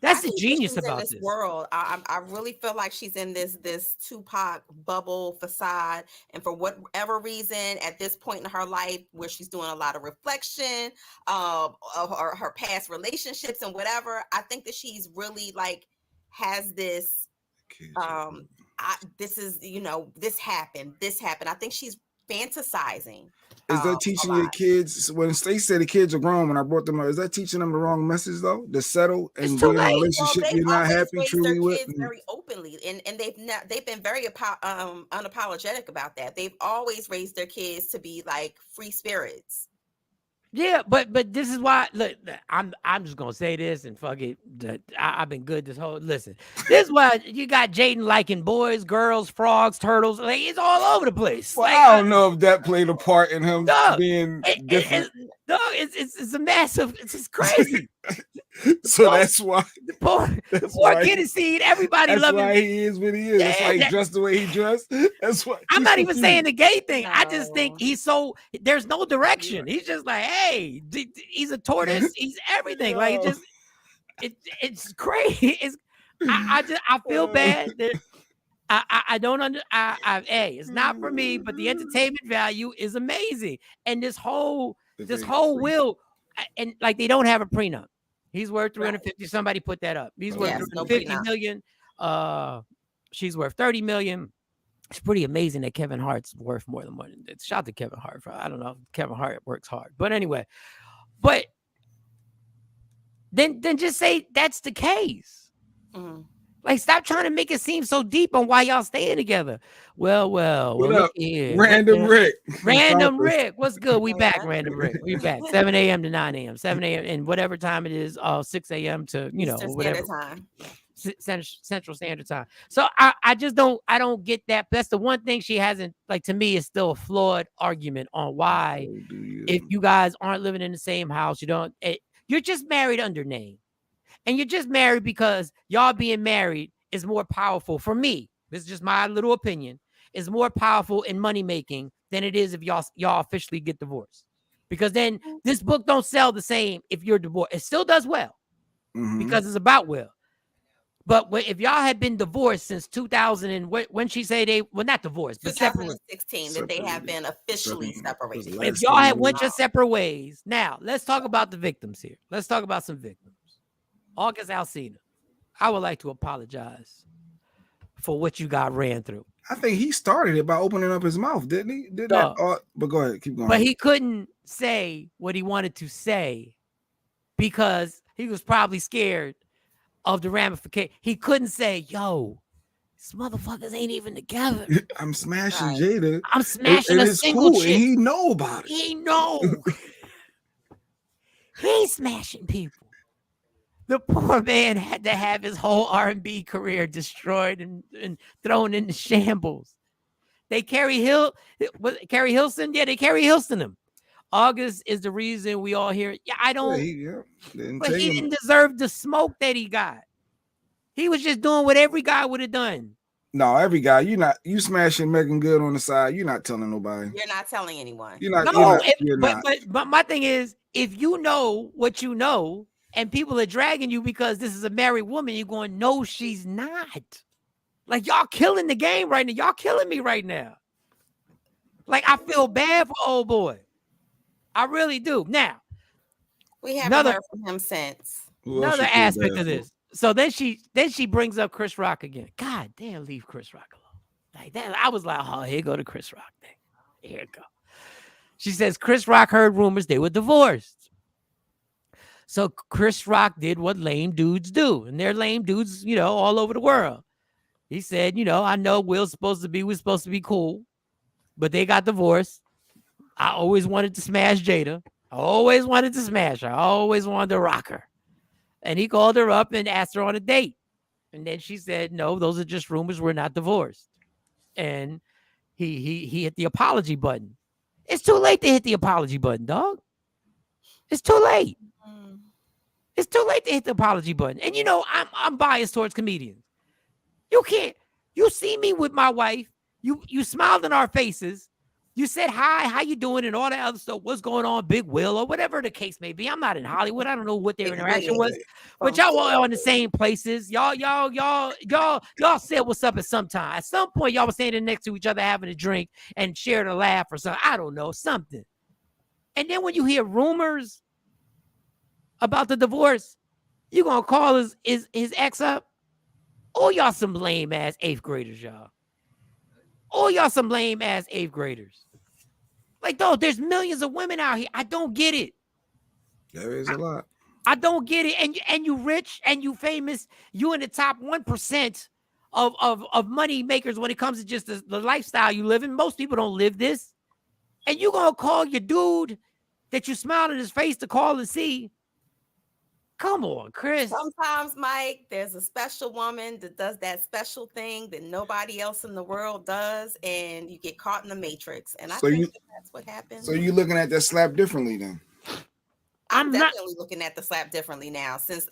That's I the think that genius she's in about this this. world. I really feel like she's in this Tupac bubble facade, and for whatever reason, at this point in her life, where she's doing a lot of reflection of her past relationships and whatever, I think that she's really like has this this is this happened. I think she's fantasizing Is that a teaching your lot. kids when they say the kids are grown when I brought them up? Is that teaching them the wrong message though? To settle It's and too be in a late. Well, relationship they've you're not always happy raised their truly with? kids very openly, and they've been very unapologetic about that. They've always raised their kids to be like free spirits. Yeah, but this is why. Look, I'm just gonna say this and fuck it. I've been good this whole. Listen, this is why you got Jaden liking boys, girls, frogs, turtles. Like it's all over the place. Well, Like I don't know if that played a part in him dog, being different. it's a massive. It's just crazy. So poor- that's why The poor why kid is seeing everybody that's loving. why he is what he is. That's why he Yeah, dressed the way he dressed. That's why I'm not even saying the gay thing. I just think No. he's so there's no direction. He's just like, hey, he's a tortoise. He's everything. Like it Yo. just it's crazy. It's I feel bad that I don't under hey, it's not for me, but the entertainment value is amazing. And this whole will and like they don't have a prenup. He's worth 350. Right. Somebody put that up. He's worth Yes, no 350 prenup. million. She's worth 30 million. It's pretty amazing that Kevin Hart's worth more than money. Shout out to Kevin Hart. I don't know. Kevin Hart works hard. But anyway, but then just say that's the case. Mhm. Like, stop trying to make it seem so deep on why y'all staying together. Well, What look up? here. Random Rick. Random Rick. What's good? We back, Yeah. Random Rick. We back. 7 a.m. to 9 a.m. 7 a.m. and whatever time it is, 6 a.m. to, Eastern whatever. Standard Time. Central Standard Time. So I just don't get that. That's the one thing she hasn't, like, to me, is still a flawed argument on why if you guys aren't living in the same house, you're just married under name. And you're just married because y'all being married is more powerful for me. This is just my little opinion. Is more powerful in money making than it is if y'all officially get divorced. Because then this book don't sell the same if you're divorced. It still does well because it's about will. But if y'all had been divorced since 2000 and when she say not divorced, but separate, 2016 that they have been officially separated. if y'all had went your separate ways, now let's talk about the victims here. Let's talk about some victims. August Alsina, I would like to apologize for what you got ran through. I think he started it by opening up his mouth, didn't he? Did that? But go ahead, keep going. But he couldn't say what he wanted to say because he was probably scared of the ramification. He couldn't say, yo, these motherfuckers ain't even together. I'm smashing Jada. I'm smashing a single chick. And he know about it. He know. He ain't smashing people. The poor man had to have his whole R&B career destroyed and thrown into shambles. They Carrie Hilson? Yeah, they Carrie Hilson him. August is the reason we all hear. Yeah, I don't. But he didn't deserve the smoke that he got. He was just doing what every guy would have done. No, every guy. You smashing Megan Good on the side. You're not telling nobody. You're not telling anyone. You're not. But my thing is, if you know what you know, and people are dragging you because this is a married woman, you're going, no, she's not. Like, y'all killing the game right now. Y'all killing me right now. Like, I feel bad for old boy. I really do. Now, we haven't heard from him since. Another aspect of this. So then she brings up Chris Rock again. God damn, leave Chris Rock alone. Like that, I was like, oh, here go the Chris Rock thing. Here it go. She says Chris Rock heard rumors they were divorced. So Chris Rock did what lame dudes do, and they're lame dudes, all over the world. He said, I know we're supposed to be cool, but they got divorced. I always wanted to smash Jada. I always wanted to smash her. I always wanted to rock her. And he called her up and asked her on a date. And then she said, no, those are just rumors. We're not divorced. And he hit the apology button. It's too late to hit the apology button, dog. It's too late. It's too late to hit the apology button. And I'm biased towards comedians. You see me with my wife. You smiled in our faces. You said hi, how you doing, and all that other stuff. What's going on, Big Will, or whatever the case may be. I'm not in Hollywood. I don't know what their interaction was, but y'all were in the same places. Y'all said what's up at some time. At some point, y'all were standing next to each other having a drink and sharing a laugh or something. I don't know, something. And then when you hear rumors about the divorce, you gonna call his ex up? Oh, y'all some lame ass 8th graders, y'all. Oh, y'all some lame ass 8th graders. Like, though, there's millions of women out here. I don't get it. There is a lot. I don't get it. And you rich and you famous. You in the top 1% of money makers when it comes to just the lifestyle you live in. Most people don't live this. And you gonna call your dude that you smiled in his face to call and see. Come on, Chris. Sometimes, Mike, there's a special woman that does that special thing that nobody else in the world does, and you get caught in the matrix. And I think that's what happens. So you're looking at that slap differently then? I'm definitely looking at the slap differently now since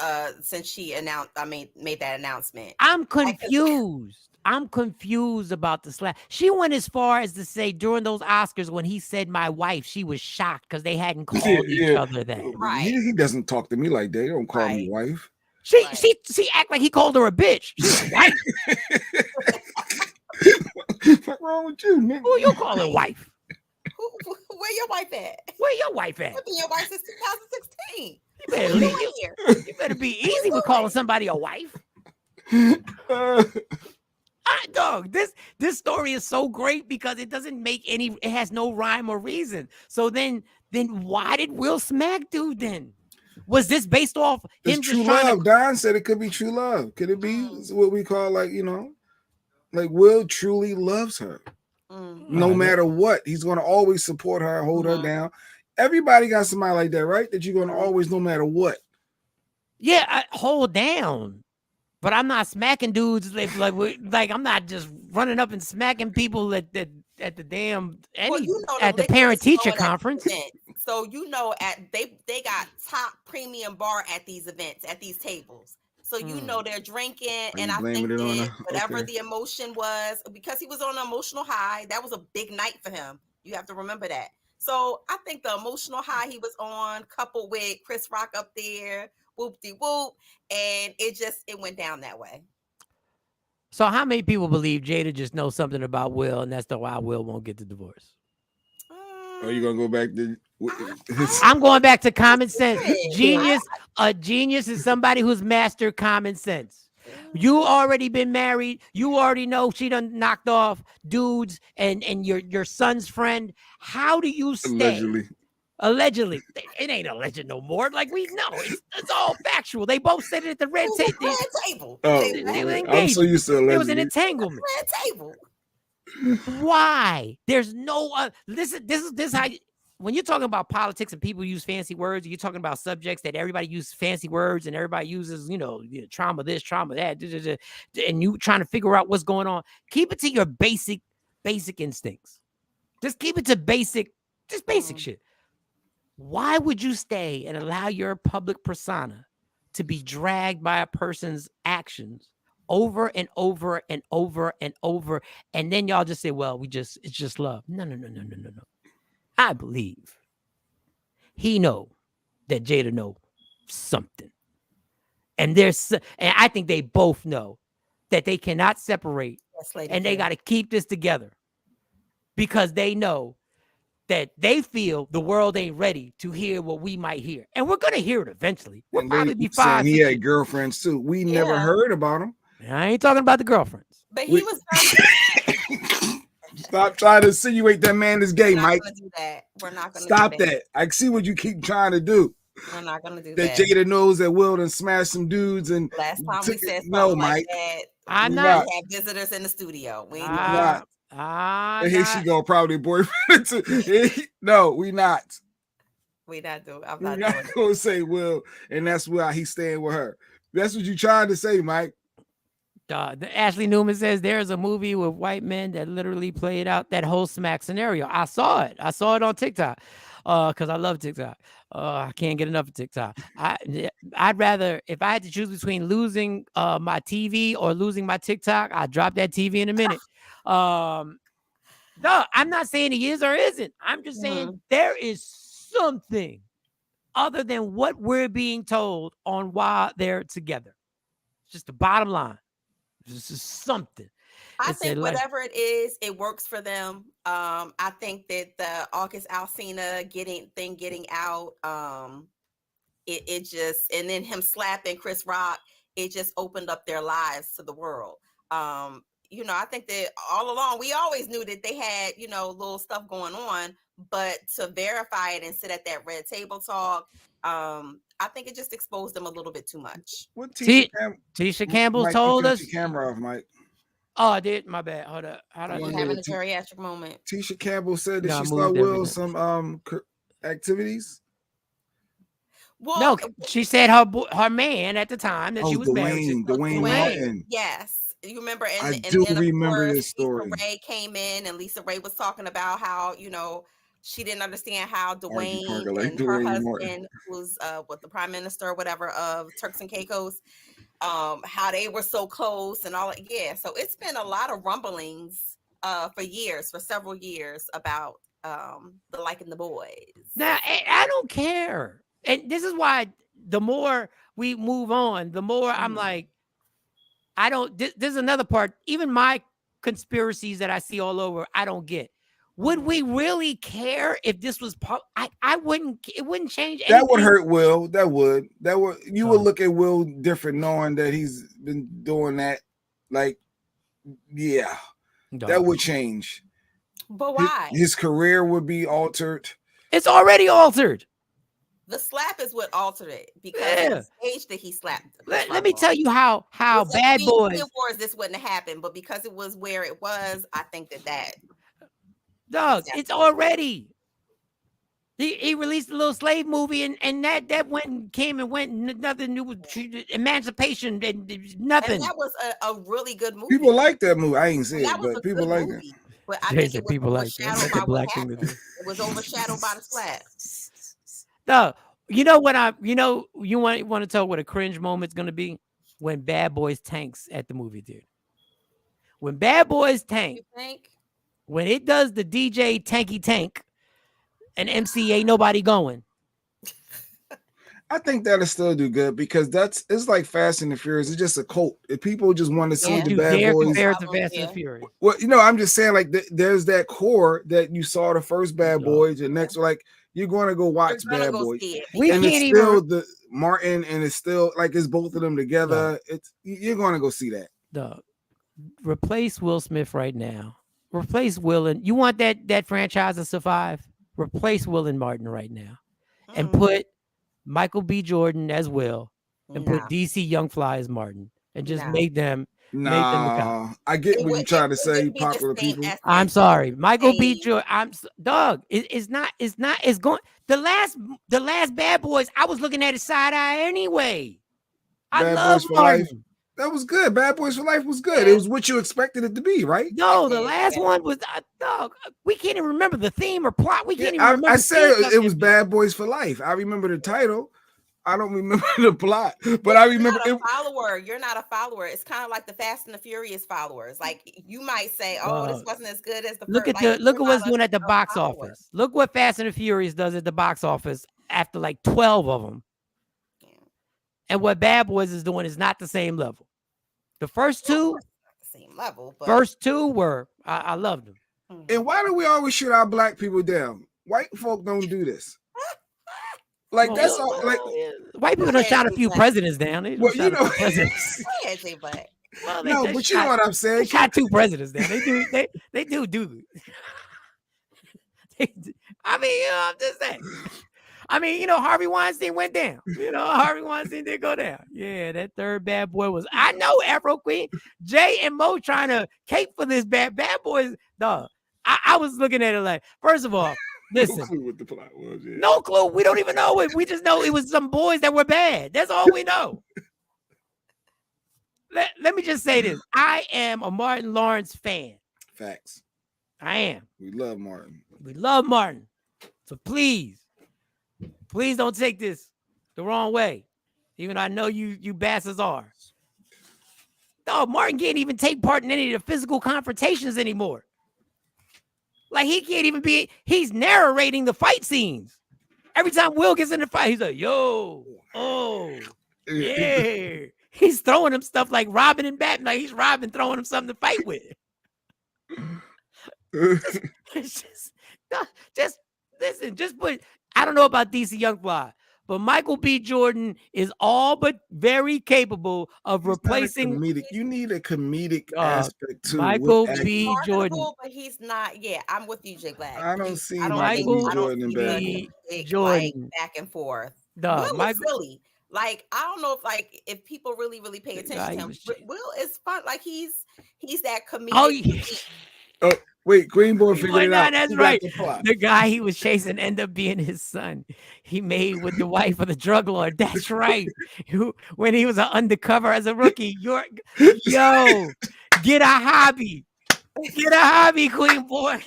she made that announcement. I'm confused. I'm confused about the slap. She went as far as to say during those Oscars when he said my wife, she was shocked because they hadn't called each other that. Right. He doesn't talk to me like that. He don't call me wife. She act like he called her a bitch. She's wife. What's wrong with you, nigga? Who you calling wife? Where your wife at? Where your wife at? I've been your wife since 2016. You better be easy with calling somebody a wife. Dog, this story is so great because it doesn't make it has no rhyme or reason. So then why did Will smack dude then? Was this based off him true just trying love? Don said it could be true love. Could it be what we call like Will truly loves her. No matter what, he's going to always support her, hold her down. Everybody got somebody like that, right? That you're going to always, no matter what. Yeah, I hold down. But I'm not smacking dudes like I'm not just running up and smacking people at the damn at the parent teacher conference. So they got top premium bar at these events, at these tables. So they're drinking, and I think that whatever the emotion was, because he was on an emotional high, that was a big night for him. You have to remember that. So I think the emotional high he was on, coupled with Chris Rock up there, whoop-de-whoop, and it went down that way. So how many people believe Jada just knows something about Will, and that's why Will won't get the divorce? Are you gonna go back to? I'm going back to common sense. A genius is somebody who's mastered common sense. You already been married. You already know she done knocked off dudes and your son's friend. How do you stay? Allegedly. It ain't alleged no more. Like, we know. It's all factual. They both said it at the red table. They were engaged. I'm so used to allegedly. It was an entanglement. Red table. Why? There's no this is how when you're talking about politics and people use fancy words, you're talking about subjects that everybody uses fancy words and everybody uses, trauma this, trauma that, and you trying to figure out what's going on. Keep it to your basic instincts. Just keep it to basic shit. Why would you stay and allow your public persona to be dragged by a person's actions over and over and over and over, and then y'all just say, well, it's just love? No. I believe he know that Jada know something, and I think they both know that they cannot separate, and they got to keep this together because they know that they feel the world ain't ready to hear what we might hear, and we're gonna hear it eventually. We'll probably be 5. He had girlfriends too. We never heard about him. I ain't talking about the girlfriends. But he was. Stop trying to insinuate that man is gay, Mike. We're not going to stop that. I see what you keep trying to do. We're not going to do that. Jada knows that Will done smashed some dudes, and last time we said something like that, I'm not. We had visitors in the studio. We not. And here she go, probably boyfriend too. No, we not. We not doing. I'm not doing gonna say Will, and that's why he's staying with her. That's what you trying to say, Mike. Ashley Newman says there's a movie with white men that literally played out that whole smack scenario. I saw it on TikTok because I love TikTok. I can't get enough of TikTok. I'd rather, if I had to choose between losing my TV or losing my TikTok, I'd drop that TV in a minute. No, I'm not saying he is or isn't. I'm just saying there is something other than what we're being told on why they're together. It's just the bottom line. This is something. I It's a think like, whatever it is, it works for them. I think that the August Alsina getting out, it just, and then him slapping Chris Rock, it just opened up their lives to the world. I think that all along we always knew that they had, little stuff going on, but to verify it and sit at that red table talk, I think it just exposed them a little bit too much. What Tisha Campbell Mike, you told turned us. your camera off, Mike. Oh, I did. My bad. Hold up. How You having a geriatric moment? Tisha Campbell said that No, I she saw moved Will everything. some activities. Well, No, she said her man at the time that she was married. Dwayne Martin. Yes, you remember, and I and do then of remember course this story. Lisa Ray came in, and Lisa Ray was talking about how she didn't understand how Archie Dwayne Parker, like and her Dwayne Martin. husband, who's what the prime minister or whatever of Turks and Caicos, how they were so close and all. Yeah, so it's been a lot of rumblings for several years about the liking the boys. Now, I don't care. And this is why the more we move on, the more I'm like, I don't, this is another part. Even my conspiracies that I see all over, I don't get. Would we really care if this was, I wouldn't, it wouldn't change anything. That would hurt Will. You would look at Will different knowing that he's been doing that. Like, yeah, that would change. But why? His career would be altered. It's already altered. The slap is what altered it because of the stage that he slapped. Let me tell you how Bad Boys Wars this wouldn't have happened, but because it was where it was, I think that dog, it's already. He released a little slave movie and that came and went. Nothing new with emancipation and nothing. And that was a really good movie. People like that movie. I ain't seen it, but people like it. But I think it was overshadowed by what happened. It was overshadowed by the slap. No, you know what you want to tell what a cringe moment's gonna be? When Bad Boys tanks at the movie theater. When Bad Boys tank, when it does the DJ tanky tank and MC ain't nobody going. I think that'll still do good because it's like Fast and the Furious. It's just a cult. If people just want to see the Bad Boys, compare it to Fast and the Furious. Well, I'm just saying, like, there's that core that you saw the first Bad Boys, and next, like, you're going to go watch Bad Boys. We and can't it's even still the Martin, and it's still like it's both of them together. You're going to go see that. Replace Will Smith right now. Replace Will and you want that franchise to survive. Replace Will and Martin right now, and put Michael B. Jordan as Will, and put DC Young Fly as Martin, and just make them. I get what you're trying to say, popular people. I'm sorry, Michael B. Jordan. It's not. It's going. The last Bad Boys. I was looking at it side eye anyway. I love Martin. That was good. Bad Boys for Life was good. It was what you expected it to be, right? No, the last one was dog. We can't even remember the theme or plot. We can't even remember. I said it was Bad Boys for Life. I remember the title. I don't remember the plot, but I remember You're not a follower. It's kind of like the Fast and the Furious followers. Like you might say, "Oh, this wasn't as good as the." Look at what's doing at the box office. Look what Fast and the Furious does at the box office after like 12 of them. Yeah. And what Bad Boys is doing is not the same level. The first two, not the same level. But... First two were I loved them. And why do we always shoot our black people down? White folk don't do this. Like that's all. Like white people don't shot a few presidents down. They presidents. Well, but you know what I'm saying. They shot 2 presidents down. They do. I mean, I'm just saying. I mean, Harvey Weinstein went down. Harvey Weinstein did go down. Yeah, that third Bad Boy was. I know Afro Queen, Jay and Mo trying to cape for this Bad Boys. Dog, I was looking at it like, first of all, listen. No clue what the plot was. Yeah. No clue. We don't even know it. We just know it was some boys that were bad. That's all we know. Let me just say this. I am a Martin Lawrence fan. Facts. I am. We love Martin. We love Martin. So please don't take this the wrong way. Even though I know you bastards are. No, Martin can't even take part in any of the physical confrontations anymore. Like he can't even be. He's narrating the fight scenes. Every time Will gets in the fight, he's like, "Yo, oh, yeah." He's throwing him stuff like Robin and Batman. Like he's Robin throwing him something to fight with. It's just listen. Just put. I don't know about DC Youngfly, but Michael B. Jordan is all but very capable of replacing. You need a comedic aspect too. Michael He's B. Jordan, but he's not. Yeah, I'm with you, Jay Black. I don't see Michael B. Jordan big, like back and forth. Will is silly. Like I don't know if people really pay attention to him. Will is fun. Like he's that comedic. Oh, wait, Greenboy figured it out. That's right. The guy he was chasing ended up being his son. He made with the wife of the drug lord. That's right. When he was an undercover as a rookie. Yo, get a hobby. Get a hobby, Queen Boy.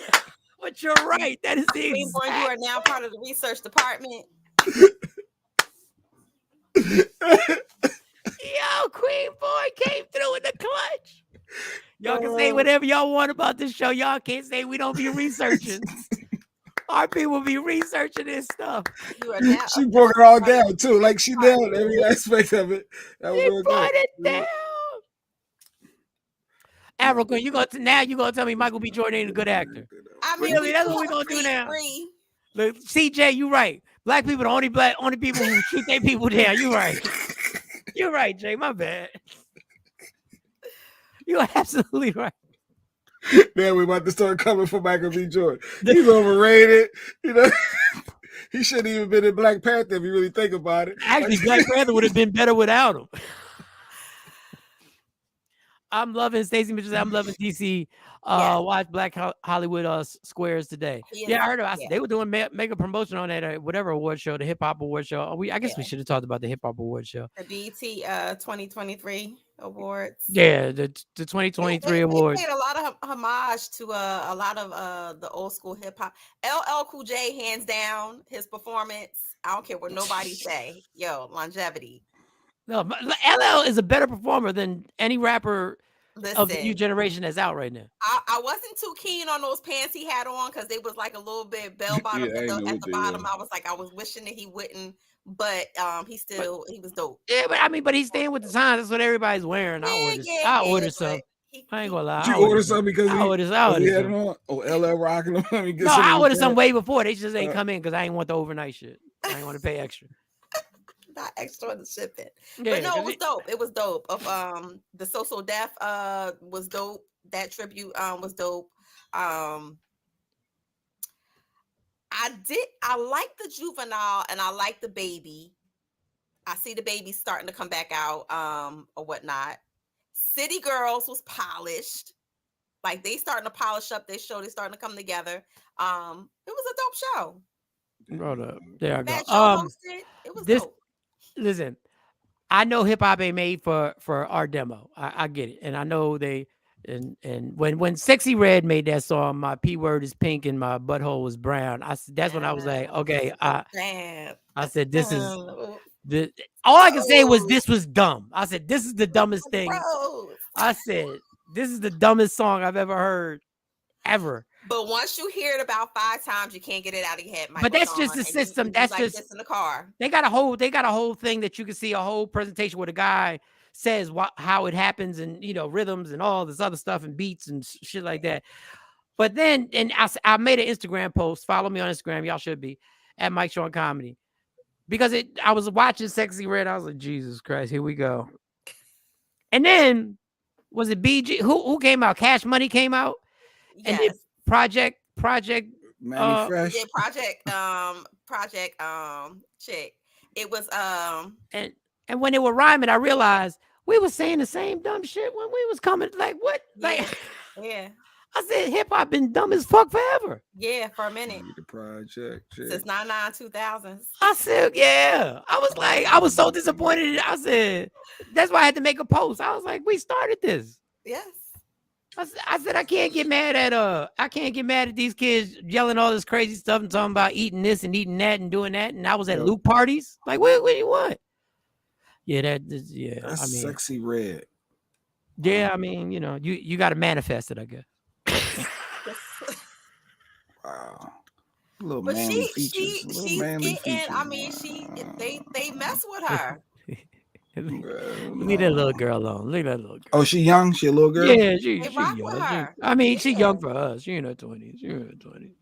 But you're right. That is the Queen Boy, you are now part of the research department. Yo, Queen Boy came through in the clutch. Y'all can say whatever y'all want about this show. Y'all can't say we don't be researching. Our people be researching this stuff. She broke it all down too. Like she nailed every aspect of it. She brought it down. Africa, you gonna tell me Michael B. Jordan ain't a good actor? I mean, really, that's what we're gonna do now. Look, CJ, you right. Black people, the only people who shoot their people down. You right. You're right, Jay. My bad. You're absolutely right. Man, we're about to start coming for Michael B. Jordan. He's overrated. You know, he shouldn't even been in Black Panther if you really think about it. Actually, Black Panther would have been better without him. I'm loving Stacey Mitchell. I'm loving DC. Watch Black Hollywood Squares today. Yeah, I heard about it. They were doing mega promotion on that whatever award show, the hip hop award show. I guess we should have talked about the hip hop award show. The BET 2023 awards. Yeah, the 2023 awards. They paid a lot of homage to a lot of the old school hip hop. LL Cool J, hands down, his performance. I don't care what nobody say. Yo, longevity. No, LL is a better performer than any rapper of the new generation that's out right now. I wasn't too keen on those pants he had on because they was like a little bit bell bottom at the bottom. I was wishing that he wouldn't, but he was dope. Yeah, but he's staying with the times. That's what everybody's wearing. I order some. I ain't gonna lie. You order some because I ordered some. Oh, LL rocking them. No, I ordered some way before. They just ain't come in because I ain't want the overnight shit. I ain't want to pay extra. Not extra on the shipping. Yeah, but no, it was dope. It was dope. Of the So Def was dope. That tribute was dope. I like the Juvenile and I like the Baby. I see the Baby starting to come back out or whatnot. City Girls was polished. Like they starting to polish up their show. They starting to come together. It was a dope show. Hold up. There I go. It was dope. Listen, I know hip hop ain't made for our demo. I get it, and I know they and when Sexy Red made that song, my P word is pink and my butthole was brown. That's when I was like, okay, I said this is the all I can say was this was dumb. I said this is the dumbest thing. I said this is the dumbest song I've ever heard ever. But once you hear it about 5 times, you can't get it out of your head. But that's just the system. That's just this in the car. They got a whole thing that you can see a whole presentation where the guy says how it happens and rhythms and all this other stuff and beats and shit like that. But then I made an Instagram post. Follow me on Instagram. Y'all should be at Mike Shawn Comedy because I was watching Sexy Red. I was like, Jesus Christ, here we go. And then was it BG? Who came out? Cash Money came out. Yes. And Project Manny Fresh. Yeah, Project chick. It was and when they were rhyming, I realized we were saying the same dumb shit when we was coming. Like what? Yeah. I said hip hop been dumb as fuck forever. Yeah, for a minute. The Project chick. Since 2000s. I said, yeah. I was so disappointed. I said, that's why I had to make a post. I was like, we started this. Yes. I said I can't get mad at these kids yelling all this crazy stuff and talking about eating this and eating that and doing that. And I was at Luke parties. Like, what do you want? Yeah, that's Sexy Red. Yeah, I mean, you got to manifest it, I guess. Little But manly features. Little she's manly getting. features. I mean, they mess with her. Leave that little girl alone. Leave that little girl. Oh, she young? She a little girl? Yeah, They she rock young. with her. I mean, she Yeah. young for us. She in her 20s. She in her 20s.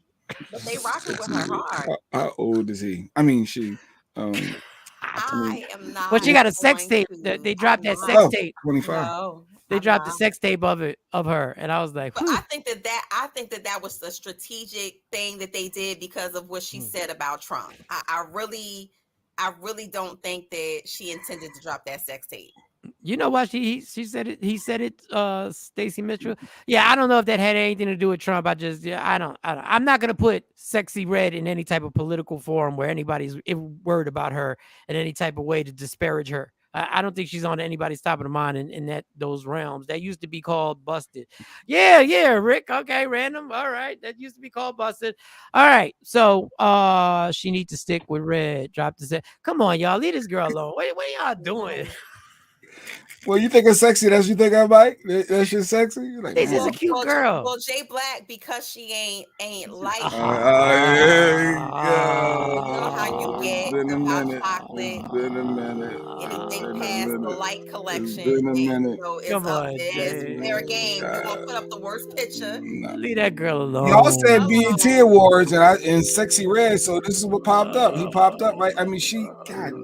But they rocking with her hard. How old is he? I mean, she. I am not. Well, she got a sex going tape. to- They dropped that I'm sex not. tape. 25. No, They I'm dropped the not. sex tape of her, and I was like, But whew. I think that was a strategic thing that they did because of what she said about Trump. I really don't think that she intended to drop that sex tape. You know why she said it? He said it. Stacey Mitchell. Yeah, I don't know if that had anything to do with Trump. I'm not gonna put Sexy Red in any type of political forum where anybody's worried about her in any type of way to disparage her. I don't think she's on anybody's top of the mind in those realms. That used to be called busted. Yeah, Rick. Okay, random. All right, that used to be called busted. All right, so she needs to stick with Red. Drop the set. Come on, y'all, leave this girl alone. What are y'all doing? Well, you think it's sexy? That's what you think I like? That shit's sexy? You're like, This is man. a cute girl. Well, Jay Black, because she ain't light. There you go. You know how you get It's been a about minute. chocolate. It's been a minute. Anything It's been a past the minute. light It's collection, been a minute. it's Come up on, there. Jay. It's fair game. You're gonna put up the worst picture. Leave that girl alone. Y'all said BET Awards and Sexy Red, so this is what popped up. He popped up, right? I mean, she There's other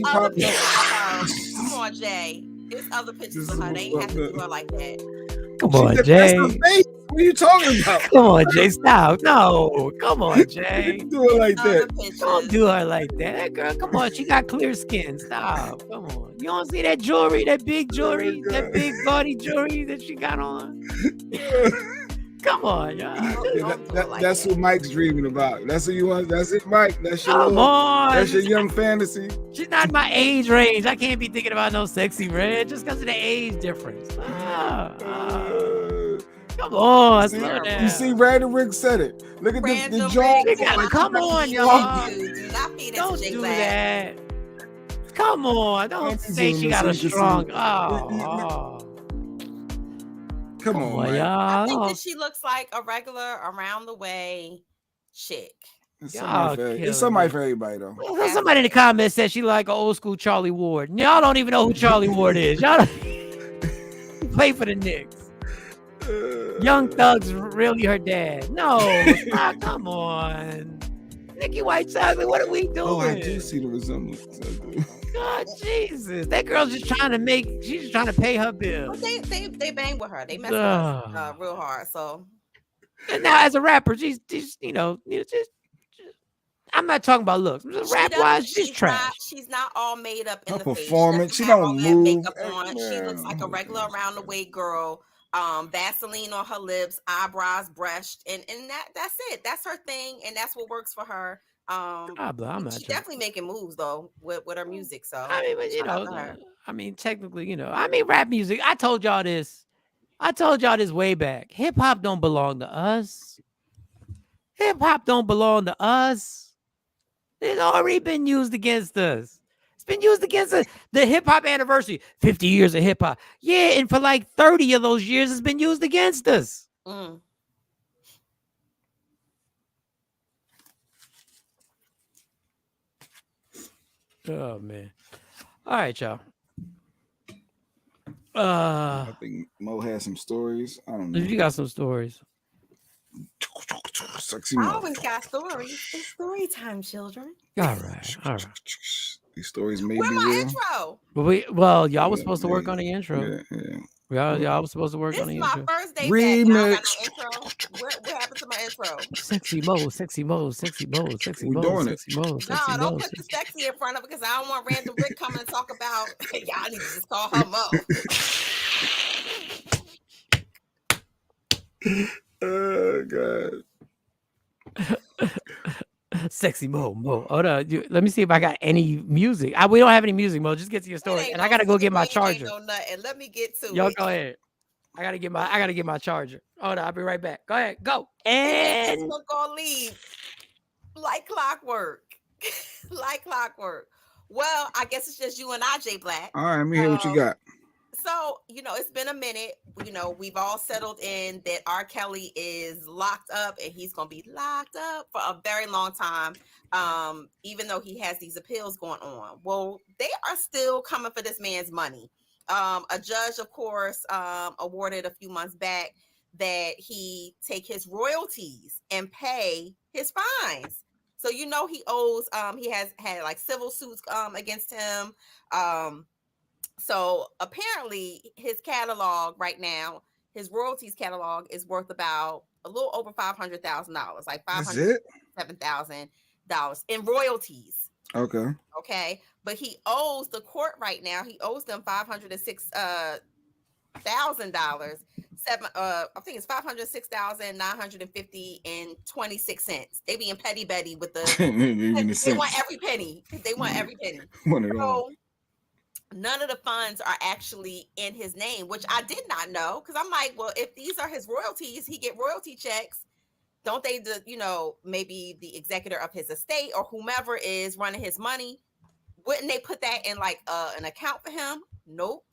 popped pictures up. of her. Come on, Jay. There's other pictures of her. They ain't have to do her like that. Come on, Jay. That's her face. What are you talking about? Come on, Jay. Stop. No. Come on, Jay. Do it like that. Don't do her like that. That girl, come on. She got clear skin. Stop. Come on. You don't see that jewelry, that big jewelry, that big gaudy jewelry that she got on? Come on, y'all. That's what Mike's dreaming about. That's what you want. That's it, Mike. That's your Come on. That's your young fantasy. She's not my age range. I can't be thinking about no Sexy Red just because of the age difference. Come on, slow down. You see, Brad and Rick said it. Look at the jaw. Come on, y'all. Don't do that. Come on. Don't say she got a strong. Come on, y'all. I think that she looks like a regular around the way chick. It's somebody for everybody, though. Well, somebody in the comments said she like an old school Charlie Ward. Y'all don't even know who Charlie Ward is. Y'all don't play for the Knicks. Young Thug's really her dad. No, come on. Nikki White's ugly. What are we doing? Oh, I do see the resemblance. God, Jesus. That girl's just trying to she's just trying to pay her bills. They bang with her. They mess with her real hard. So and now as a rapper, she's I'm not talking about looks. Rap wise, she's trash. She's not all made up in her the performance. face. She don't move. Makeup on. She looks like a regular around the way girl. Vaseline on her lips, eyebrows brushed, and that's it. That's her thing, and that's what works for her. She's definitely making moves though with her music. So I mean, but technically, rap music. I told y'all this way back. Hip hop don't belong to us. Hip hop don't belong to us. It's already been used against us. It's been used against the hip hop anniversary. 50 years of hip hop. Yeah, and for like 30 of those years, it's been used against us. Mm. Oh man. All right, y'all. I think Mo has some stories. I don't know. You got some stories. Sexy I Mo. always got stories. It's story time, children. All right. These stories may Where be my real. intro? Y'all was supposed to work on the intro. Y'all was supposed to work on the intro. This is my first day Remix. back. No intro. What happened to my intro? Sexy Mo, sexy Mo, sexy Mo, sexy We Mo, doing sexy Mo, sexy No, Mo. don't put the sexy in front of it because I don't want random Rick coming and talk about y'all need to just call her Mo. Oh God. Sexy Mo. Hold on. Let me see if I got any music. We don't have any music, Mo. Just get to your story. And I gotta go get my charger. Let me get to Y'all it. go ahead. I gotta get my charger. Hold on, I'll be right back. Go ahead, go. And it's gonna leave like clockwork. Like clockwork. Well, I guess it's just you and I, Jay Black. All right, let me hear what you got. So, it's been a minute. We've all settled in that R. Kelly is locked up and he's going to be locked up for a very long time, even though he has these appeals going on. Well, they are still coming for this man's money. A judge, of course, awarded a few months back that he take his royalties and pay his fines. So, he owes, he has had like civil suits against him. So apparently his catalog right now, his royalties catalog is worth about a little over $500,000, like That's it. $507,000 in royalties. Okay. Okay, but he owes the court right now. He owes them $506,000. I think it's $506,950.26. They being petty Betty with the. They want every penny. They want every penny. Want it all. So none of the funds are actually in his name, which I did not know, because I'm like, well, if these are his royalties, he get royalty checks. Don't they, maybe the executor of his estate or whomever is running his money, wouldn't they put that in like an account for him? Nope.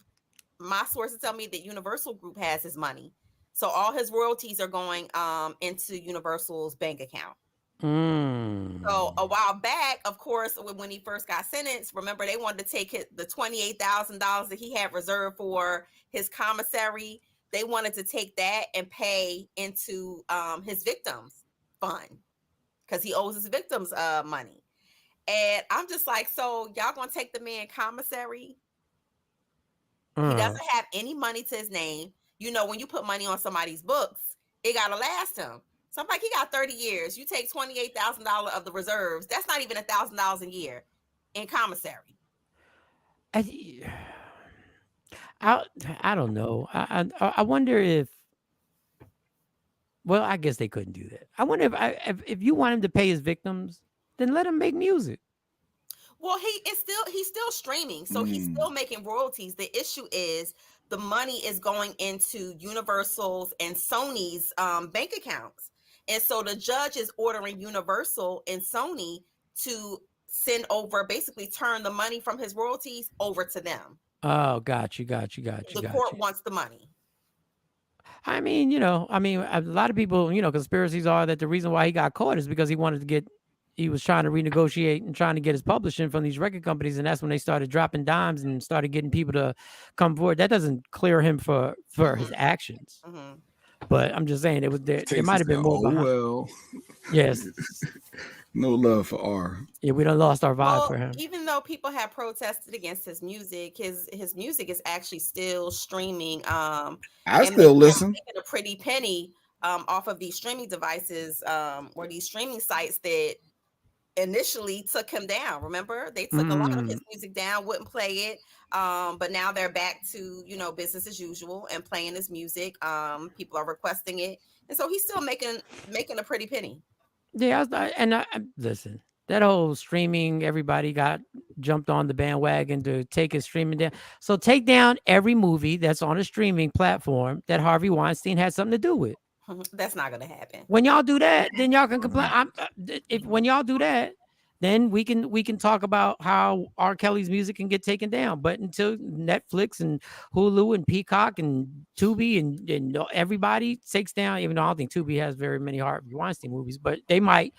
My sources tell me that Universal Group has his money, so all his royalties are going into Universal's bank account. So a while back, of course, when he first got sentenced, remember they wanted to take the $28,000 that he had reserved for his commissary. They wanted to take that and pay into his victims fund because he owes his victims money. And I'm just like, so y'all gonna take the man commissary? He doesn't have any money to his name. When you put money on somebody's books, it gotta last him. So I'm like, he got 30 years. You take $28,000 of the reserves. That's not even $1,000 a year in commissary. I don't know. I wonder if. Well, I guess they couldn't do that. I wonder if you want him to pay his victims, then let him make music. Well, he's still streaming, so he's still making royalties. The issue is the money is going into Universal's and Sony's bank accounts. And so the judge is ordering Universal and Sony to basically turn the money from his royalties over to them. Oh, got you. The court wants the money. I mean, a lot of people, conspiracies are that the reason why he got caught is because he was trying to renegotiate and trying to get his publishing from these record companies. And that's when they started dropping dimes and started getting people to come forward. That doesn't clear him for his actions. Mm-hmm. But I'm just saying there might have been more behind. Well. Yes. No love for R. Yeah, we done lost our vibe for him. Even though people have protested against his music, his music is actually still streaming. I still listen. Making a pretty penny off of these streaming devices or these streaming sites that initially took him down. Remember, they took a lot of his music down, wouldn't play it. But now they're back to business as usual and playing his music. People are requesting it, and so he's still making a pretty penny. Yeah, listen, that whole streaming, everybody got jumped on the bandwagon to take his streaming down. So take down every movie that's on a streaming platform that Harvey Weinstein had something to do with. That's not going to happen. When y'all do that, then y'all can complain. When y'all do that, then we can talk about how R. Kelly's music can get taken down. But until Netflix and Hulu and Peacock and Tubi and everybody takes down, even though I don't think Tubi has very many Harvey Weinstein movies, but they might.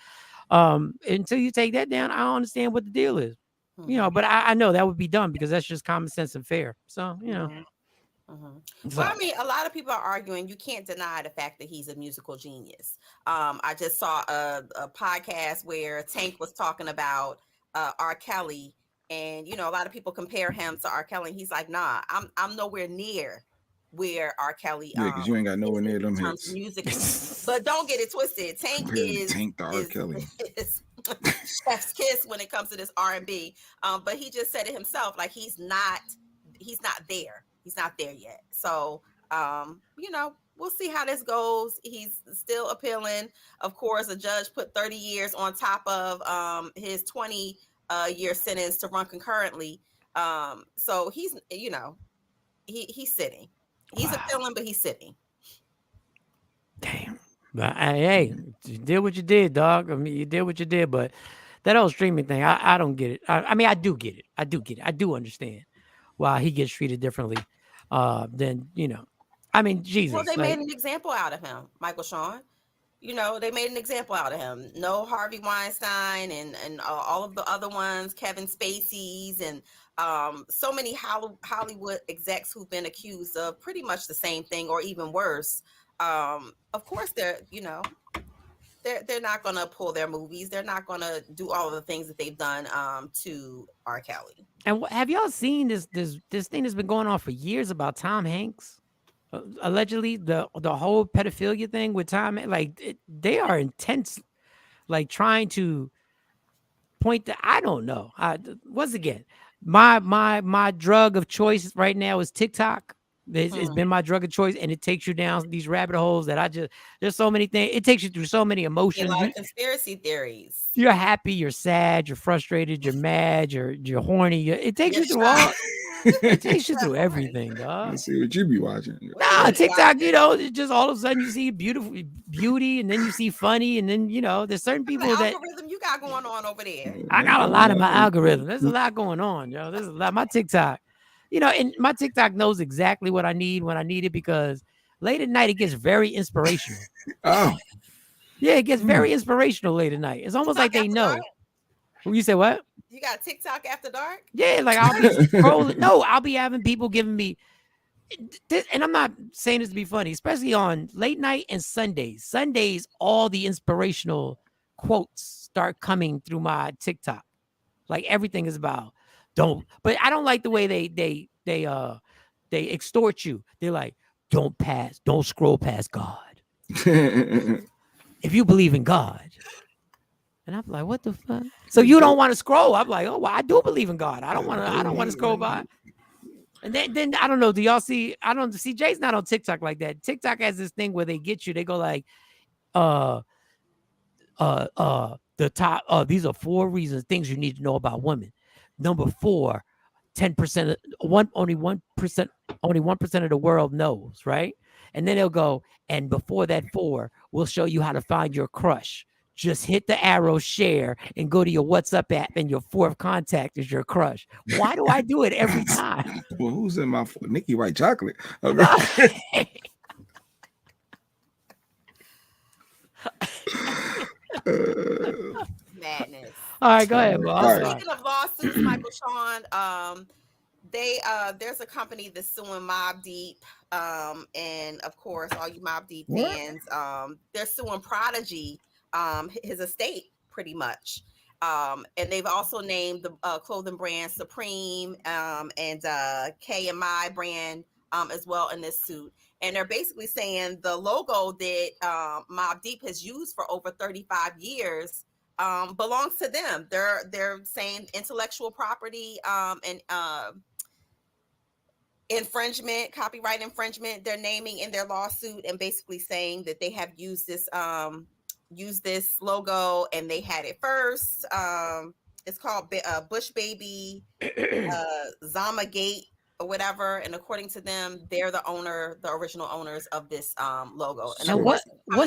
Until you take that down, I don't understand what the deal is. But I know that would be done because that's just common sense and fair. So, Well, I mean, a lot of people are arguing you can't deny the fact that he's a musical genius. I just saw a podcast where Tank was talking about R. Kelly, and a lot of people compare him to R. Kelly. And he's like, nah, I'm nowhere near where R. Kelly. Yeah, because you ain't got nowhere near them hits. Music, but don't get it twisted. Tank to R. Kelly. Chef's kiss when it comes to this R&B. But he just said it himself, like he's not there. He's not there yet. So, we'll see how this goes. He's still appealing. Of course, a judge put 30 years on top of his 20-year sentence to run concurrently. So he's, he's sitting. He's appealing, but he's sitting. Damn. But hey, you did what you did, dog. I mean, you did what you did, but that whole streaming thing, I don't get it. I mean, I do get it. I do get it. I do understand why he gets treated differently. then I mean, Jesus. Well, they like, made an example out of him, Michael Sean. They made an example out of him. No Harvey Weinstein and all of the other ones, Kevin Spacey's, and so many Hollywood execs who've been accused of pretty much the same thing or even worse. Of course, they're not going to pull their movies. They're not going to do all of the things that they've done to R. Kelly. And have y'all seen this thing that's been going on for years about Tom Hanks? Allegedly, the whole pedophilia thing with Tom, they are intense, like trying to point to. I don't know. Once again, my drug of choice right now is TikTok. It's been my drug of choice, and it takes you down these rabbit holes that there's so many things. It takes you through so many emotions. A lot of conspiracy theories. You're happy, you're sad, you're frustrated, you're mad, you're horny. It takes you through all. It takes you through everything, dog. Let's see what you be watching. Nah, TikTok, it's just all of a sudden you see beauty, and then you see funny, and then there's certain people that algorithm you got going on over there. I got a lot of my algorithm. There's a lot going on, yo. There's a lot. My TikTok, and my TikTok knows exactly what I need when I need it, because late at night it gets very inspirational. Oh, yeah, it gets very inspirational late at night. It's almost like they know. You say what? You got TikTok after dark? Yeah, like I'll be scrolling. No, I'll be having people giving me this, and I'm not saying this to be funny, especially on late night and Sundays. Sundays, all the inspirational quotes start coming through my TikTok. Like everything is about but I don't like the way they extort you. They're like, don't scroll past God. If you believe in God. And I'm like, what the fuck? So you don't want to scroll? I'm like, oh, well, I do believe in God. I don't want to scroll by. And then I don't know. Do y'all see? I don't see. Jay's not on TikTok like that. TikTok has this thing where they get you. They go like, the top. These are 4 things you need to know about women. Number 4, 10% only 1% of the world knows, right? And then they'll go, and before that 4, we'll show you how to find your crush. Just hit the arrow, share, and go to your WhatsApp app, and your 4th contact is your crush. Why do I do it every time? Well, who's in my Nikki White Chocolate? Madness. All right, go ahead, boss. Speaking of lawsuits, Michael Sean, there's a company that's suing Mobb Deep, and of course, all you Mobb Deep fans, they're suing Prodigy, his estate, pretty much. And they've also named the clothing brand Supreme and KMI brand as well in this suit. And they're basically saying the logo that Mobb Deep has used for over 35 years belongs to them. They're saying intellectual property and infringement, copyright infringement. They're naming in their lawsuit and basically saying that they have used this logo, and they had it first. It's called Bush Baby Zama Gate or whatever, and according to them, they're the original owners of this logo. And so what's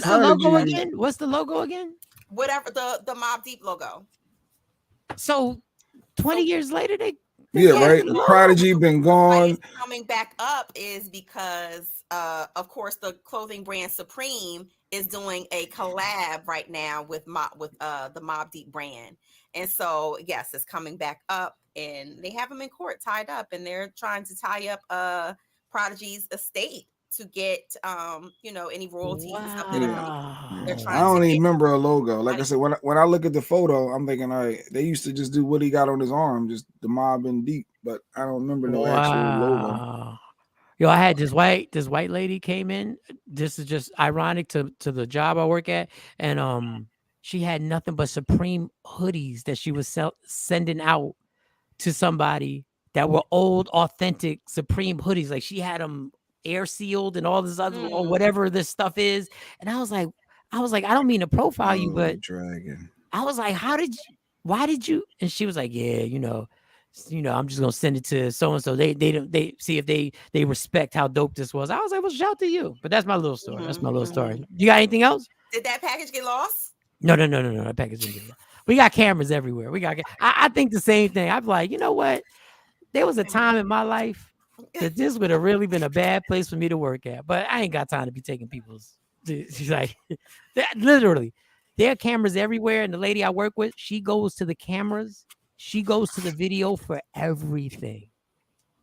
the logo again? What's the logo again? Whatever, the Mobb Deep logo. So 20 years later, right. Prodigy been gone. Coming back up is because of course the clothing brand Supreme is doing a collab right now with the Mobb Deep brand. And so yes, it's coming back up, and they have them in court tied up, and they're trying to tie up Prodigy's estate to get any royalties. Wow. I don't even remember a logo. Like I said, when I look at the photo, I'm thinking, all right, they used to just do what he got on his arm, just the Mobb and Deep, but I don't remember no actual logo. Yo, I had this white lady came in. This is just ironic to the job I work at, and she had nothing but Supreme hoodies that she was sending out to somebody that were old, authentic Supreme hoodies. Like she had them air sealed and all this other or whatever this stuff is. And I was like, I don't mean to profile you, but dragon. I was like, why did you? And she was like, yeah, I'm just gonna send it to so and so. They see if they respect how dope this was. I was like, well, shout to you. But that's my little story. That's my little story. You got anything else? Did that package get lost? No. That package didn't get lost. We got cameras everywhere. I think the same thing. I'm like, you know what? There was a time in my life that this would have really been a bad place for me to work at. But I ain't got time to be taking people's. She's like, literally, there are cameras everywhere. And the lady I work with, she goes to the cameras. She goes to the video for everything.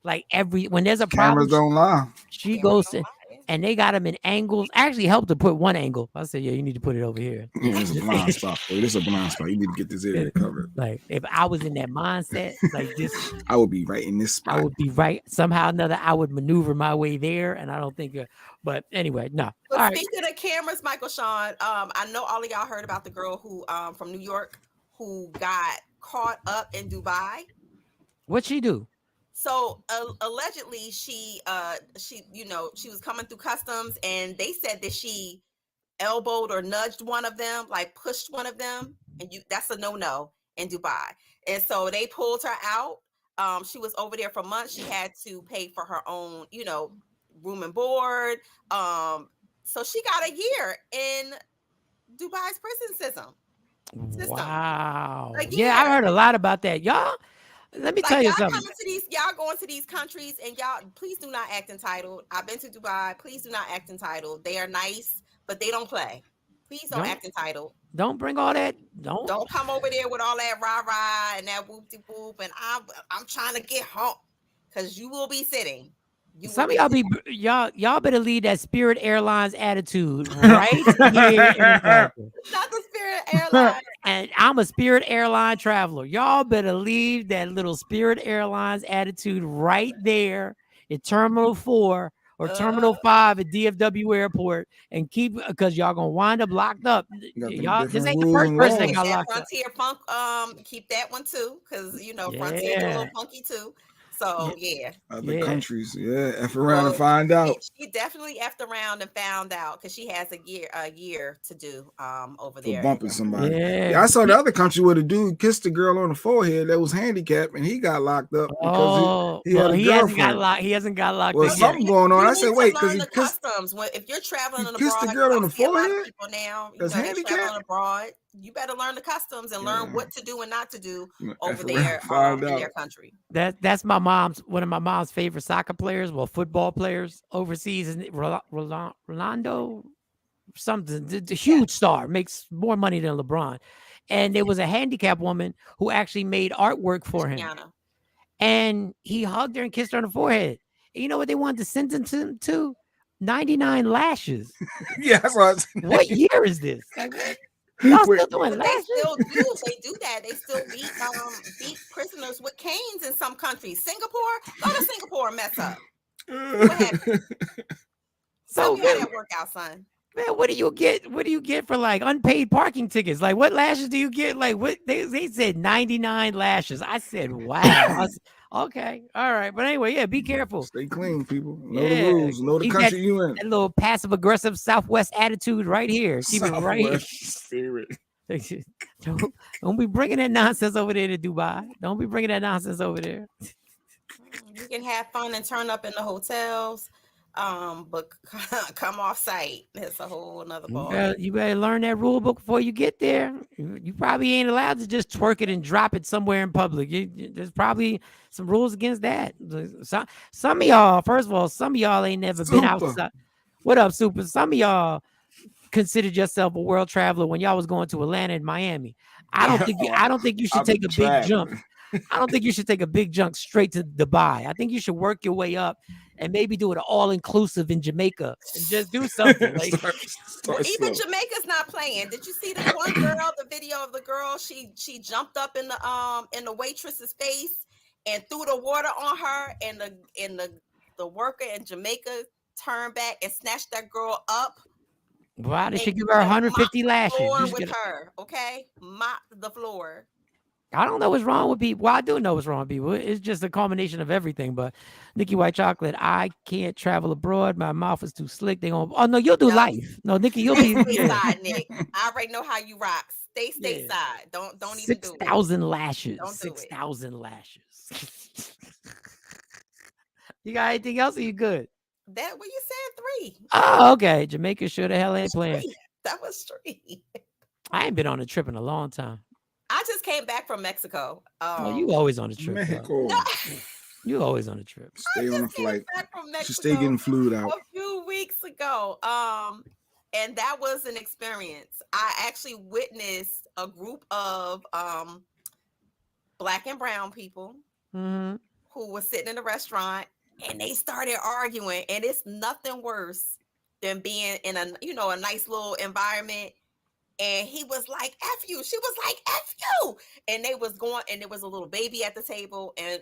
Like when there's a Cameras problem, don't lie. she Cameras goes don't to, lie. and they got them in angles. I actually helped her put one angle. I said, yeah, you need to put it over here. Yeah, it's a blind spot for you. This is a blind spot. You need to get this area covered. Like if I was in that mindset, like this, I would be right in this spot. I would be right. Somehow or another, I would maneuver my way there. And I don't think, but anyway, no. But All right. speaking of cameras, Michael Sean, I know all of y'all heard about the girl who from New York who got caught up in Dubai. What'd she do? So allegedly she was coming through customs and they said that she elbowed or nudged one of them, like pushed one of them, and that's a no in Dubai. And so they pulled her out. She was over there for months. She had to pay for her own, room and board. So she got a year in Dubai's prison system. Wow. Yeah, I heard a lot about that. Y'all, let me tell you something. Y'all going to these countries and y'all, please do not act entitled. I've been to Dubai. Please do not act entitled. They are nice, but they don't play. Please don't act entitled. Don't bring all that. Don't come over there with all that rah-rah and that whoop-de-whoop. And I'm trying to get home because you will be sitting. Some of y'all better leave that Spirit Airlines attitude right here in America. Not the Spirit Airlines. And I'm a Spirit Airline traveler. Y'all better leave that little Spirit Airlines attitude right there in Terminal 4 or Terminal 5 at DFW Airport and keep, because y'all gonna wind up locked up. Y'all, this ain't the first person that got locked up. Frontier Funk, keep that one too, because Frontier a little funky too. So other countries, F around and find out. She definitely effed around and found out because she has a year to do over there. For bumping somebody. Yeah, I saw the other country where the dude kissed a girl on the forehead that was handicapped and he got locked up because he had a girlfriend. He hasn't got locked up. Well, something going on. I said, wait, because he kissed customs. If you're traveling abroad, kissed the girl on the forehead. People now, that's handicapped. Abroad, you better learn the customs and learn what to do and not to do over there in their country. That's one of my mom's favorite soccer players, football players overseas, is Rolando, something, the huge star, makes more money than LeBron. And there was a handicapped woman who actually made artwork for him. And he hugged her and kissed her on the forehead. And you know what they wanted to sentence him to? 99 lashes. Yeah, that's what year is this? Y'all still doing lashes? They do that. They still beat prisoners with canes in some countries. Singapore, go to Singapore and mess up. What happened? So how that work out, son? Man, what do you get? What do you get for like unpaid parking tickets? Like, what lashes do you get? Like, what they said 99 lashes. I said, wow. Okay, all right, but anyway, be careful. Stay clean, people. Know the rules. Know the country you in. That little passive aggressive Southwest attitude right here. Keep it right here. Spirit. Don't be bringing that nonsense over there to Dubai. Don't be bringing that nonsense over there. You can have fun and turn up in the hotels, but come off site. That's a whole nother ball. You better learn that rule book before you get there. You probably ain't allowed to just twerk it and drop it somewhere in public. There's probably some rules against that. Some of y'all, first of all, some of y'all ain't never been outside. What up, Super? Some of y'all considered yourself a world traveler when y'all was going to Atlanta and Miami. I don't think you should take a big jump. I don't think you should take a big jump straight to Dubai. I think you should work your way up and maybe do it all-inclusive in Jamaica and just do something. Like, even Jamaica's not playing. Did you see the one girl, the video of the girl? She jumped up in the waitress's face and threw the water on her, and the worker in Jamaica turned back and snatched that girl up. Why did she give her 150 lashes? With her, okay? Mop the floor. I don't know what's wrong with people. Well, I do know what's wrong with people. It's just a culmination of everything. But Nikki White Chocolate, I can't travel abroad. My mouth is too slick. They gonna. Oh no, you'll do life. No, Nikki, you'll be stateside, Nick. I already know how you rock. Stay stateside. Don't even do it. 6,000 lashes. 6,000 lashes. You got anything else? Or you good? That what you said 3. Oh, okay. Jamaica sure the hell ain't playing. That was 3. I ain't been on a trip in a long time. I just came back from Mexico. You always on a trip. Mexico. You always on a trip. Stay on a just came flight. back from Should stay Mexico getting flued out. a few weeks ago. And that was an experience. I actually witnessed a group of Black and brown people Mm-hmm. who was sitting in a restaurant, and they started arguing. And it's nothing worse than being in a a nice little environment. And he was like, F you. She was like, F you. And they was going, and there was a little baby at the table. And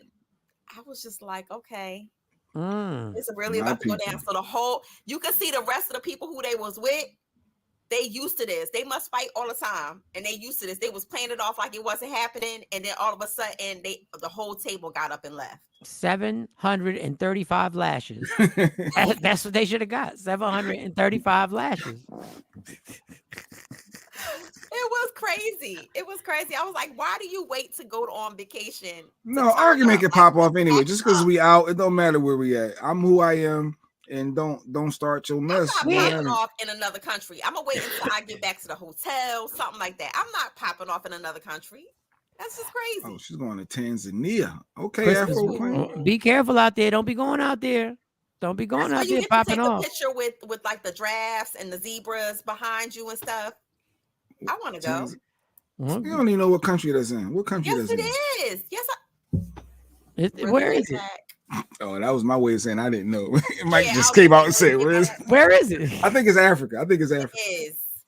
I was just like, okay, it's really My about to go people. down. So you can see the rest of the people who they was with, they used to this. They must fight all the time. And they used to this. They was playing it off like it wasn't happening. And then all of a sudden, the whole table got up and left. 735 lashes. That's what they should have got. 735 lashes. It was crazy. It was crazy. I was like, why do you wait to go on vacation? No, argument can pop off anyway. Just because we out, it don't matter where we at. I'm who I am, and don't start your mess. I'm not popping off in another country. I'm gonna wait until I get back to the hotel, something like that. I'm not popping off in another country. That's just crazy. Oh, she's going to Tanzania. Okay, Afro Queen. Be careful out there. Don't be going out there. Don't be going out there popping off. Take a picture with like the giraffes and the zebras behind you and stuff. I want to go. You don't even know what country that's in. What country yes, that's in? Yes, it is. Yes, where is it? Oh, that was my way of saying I didn't know. Mike just came out and said, "Where is it?" I think it's Africa. It is.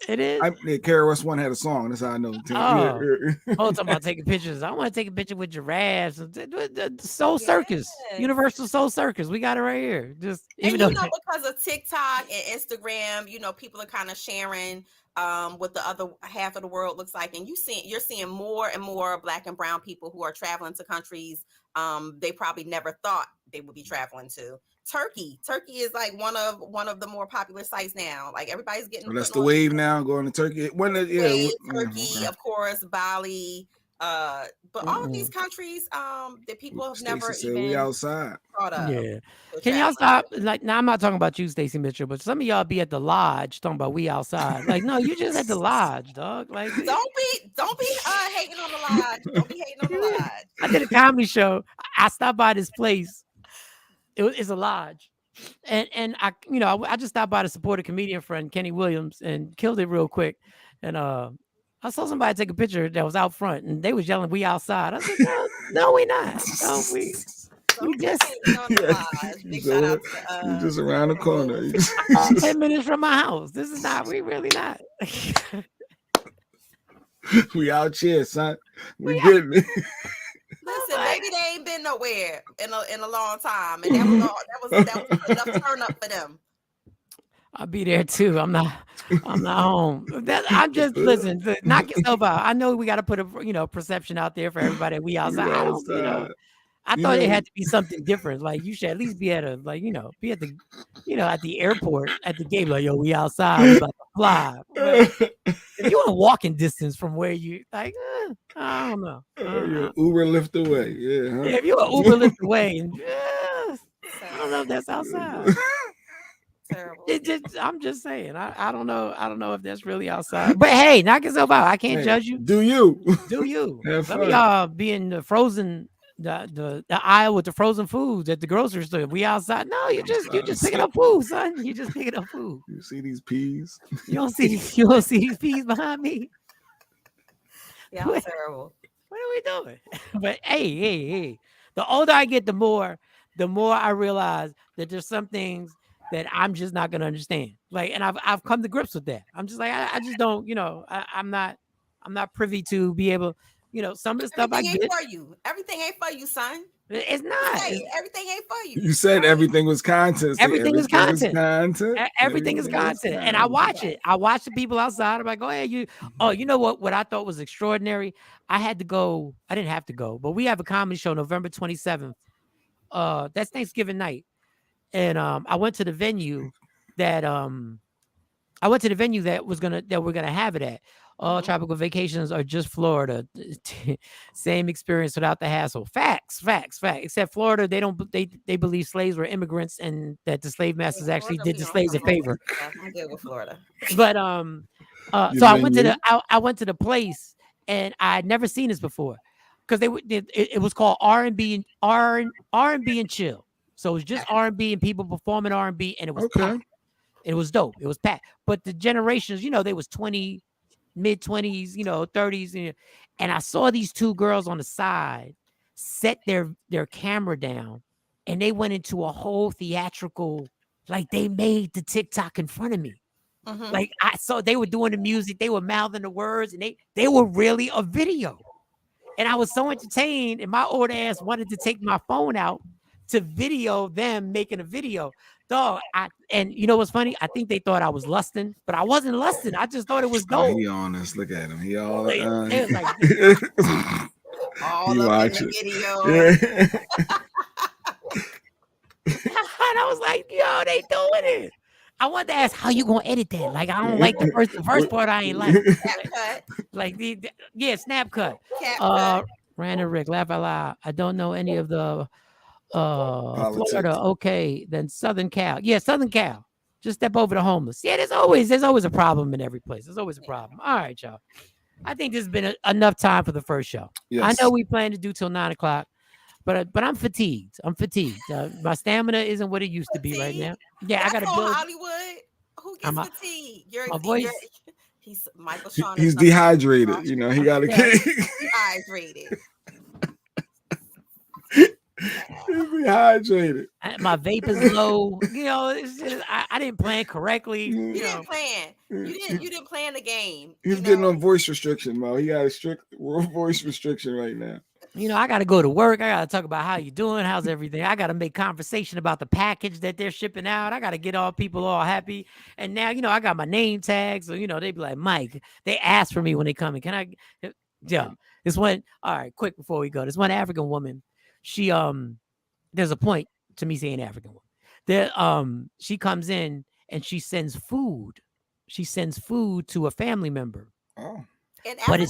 It is. Kara West One had a song. That's how I know. Talking about taking pictures. I want to take a picture with giraffes. Soul Circus, Universal Soul Circus. We got it right here. Just because of TikTok and Instagram, people are kind of sharing what the other half of the world looks like, and you're seeing more and more Black and brown people who are traveling to countries they probably never thought they would be traveling to. Turkey is like one of the more popular sites now. Like everybody's getting. Oh, that's the wave now, going to Turkey. Turkey, of course, Bali. But all of these countries that people have never even we outside. Thought of. Yeah. Can y'all stop? Like, now I'm not talking about you, Stacey Mitchell, but some of y'all be at the lodge talking about we outside. Like, no, you just at the lodge, dog. Like, don't be hating on the lodge. Don't be hating on the lodge. I did a comedy show. I stopped by this place. It's a lodge. And I just stopped by to support a comedian friend, Kenny Williams, and killed it real quick. And I saw somebody take a picture that was out front, and they was yelling, "We outside." I said, "No, we not. No, we just you just around the corner. 10 minutes from my house. This is not. We really not. We out here, son. We getting it." Listen, maybe they ain't been nowhere in a long time, and that was enough turn up for them. I'll be there too. I'm not home. I'm just listen. Knock yourself out. I know we got to put a perception out there for everybody. We outside. I thought it had to be something different. Like you should at least be at be at the at the airport at the gate. Like, yo, we outside. We about to fly. But if you want walking distance from where you like, I don't know. Uber lift away. Yeah. If you're an Uber lift away, and I don't know if that's outside. Terrible. I'm just saying. I don't know. I don't know if that's really outside. But hey, knock yourself out. I can't judge you. Do you? Do you? Have Some fun. of y'all be in the frozen the aisle with the frozen foods at the grocery store. We outside. No, you just picking up food, son. You just picking up food. You see these peas? You don't see these peas behind me. Yeah, I'm terrible. What are we doing? But hey. The older I get, the more I realize that there's some things that I'm just not gonna understand. Like, and I've come to grips with that. I'm just like, I just don't, I'm not privy to be able, some of the stuff I get. Everything ain't for you, son. It's not. Everything ain't for you. You said everything was content. Everything is content. Everything is content. And I watch it. I watch the people outside. I'm like, go ahead. You know what I thought was extraordinary? I didn't have to go, but we have a comedy show November 27th. That's Thanksgiving night. And I went to the venue that we're gonna have it at. All tropical vacations are just Florida. Same experience without the hassle. Facts. Except Florida, they believe slaves were immigrants and that the slave masters actually did the slaves a favor. I'm good with Florida. But so I went to the place and I had never seen this before. because it was called R&B and R&B and chill. So it was just R&B and people performing R&B, and it was packed. It was dope. It was packed. But the generations, they was 20, mid-20s, 30s, and I saw these two girls on the side set their camera down, and they went into a whole theatrical, like they made the TikTok in front of me. Like I saw they were doing the music, they were mouthing the words, and they were really a video. And I was so entertained, and my old ass wanted to take my phone out to video them making a video. Dog, and you know what's funny? I think they thought I was lusting, but I wasn't lusting. I just thought it was dope. He honest. Look at him. He all It was like all up in the video. And I was like, yo, they doing it. I wanted to ask how you gonna edit that. Like, I don't like the first part. I ain't like. Snap cut. Like snap cut. Cap cut. Random Rick, laugh out loud. I don't know any of the Florida. Okay, then Southern Cal. Yeah, Southern Cal. Just step over the homeless. Yeah, there's always a problem in every place. There's always a problem. All right, y'all. I think this has been enough time for the first show. Yes. I know we plan to do till 9 o'clock. But I'm fatigued. My stamina isn't what it used to be right now. Yeah, I got to build. Hollywood. Who gets fatigued? My voice. He's Michael Shawn. He's dehydrated. He got to get dehydrated. He's dehydrated. My vape is low. It's just, I didn't plan correctly. You didn't plan. You didn't plan the game. He's getting on voice restriction, Mo. He got a strict voice restriction right now. I got to go to work. I got to talk about how you doing. How's everything? I got to make conversation about the package that they're shipping out. I got to get all people all happy. And now, I got my name tag. So, they be like, Mike, they ask for me when they come in. Can I? Yeah. This one. All right. Quick before we go. This one African woman. She, there's a point to me saying African woman. There, she comes in and she sends food. She sends food to a family member. Oh. In Africa?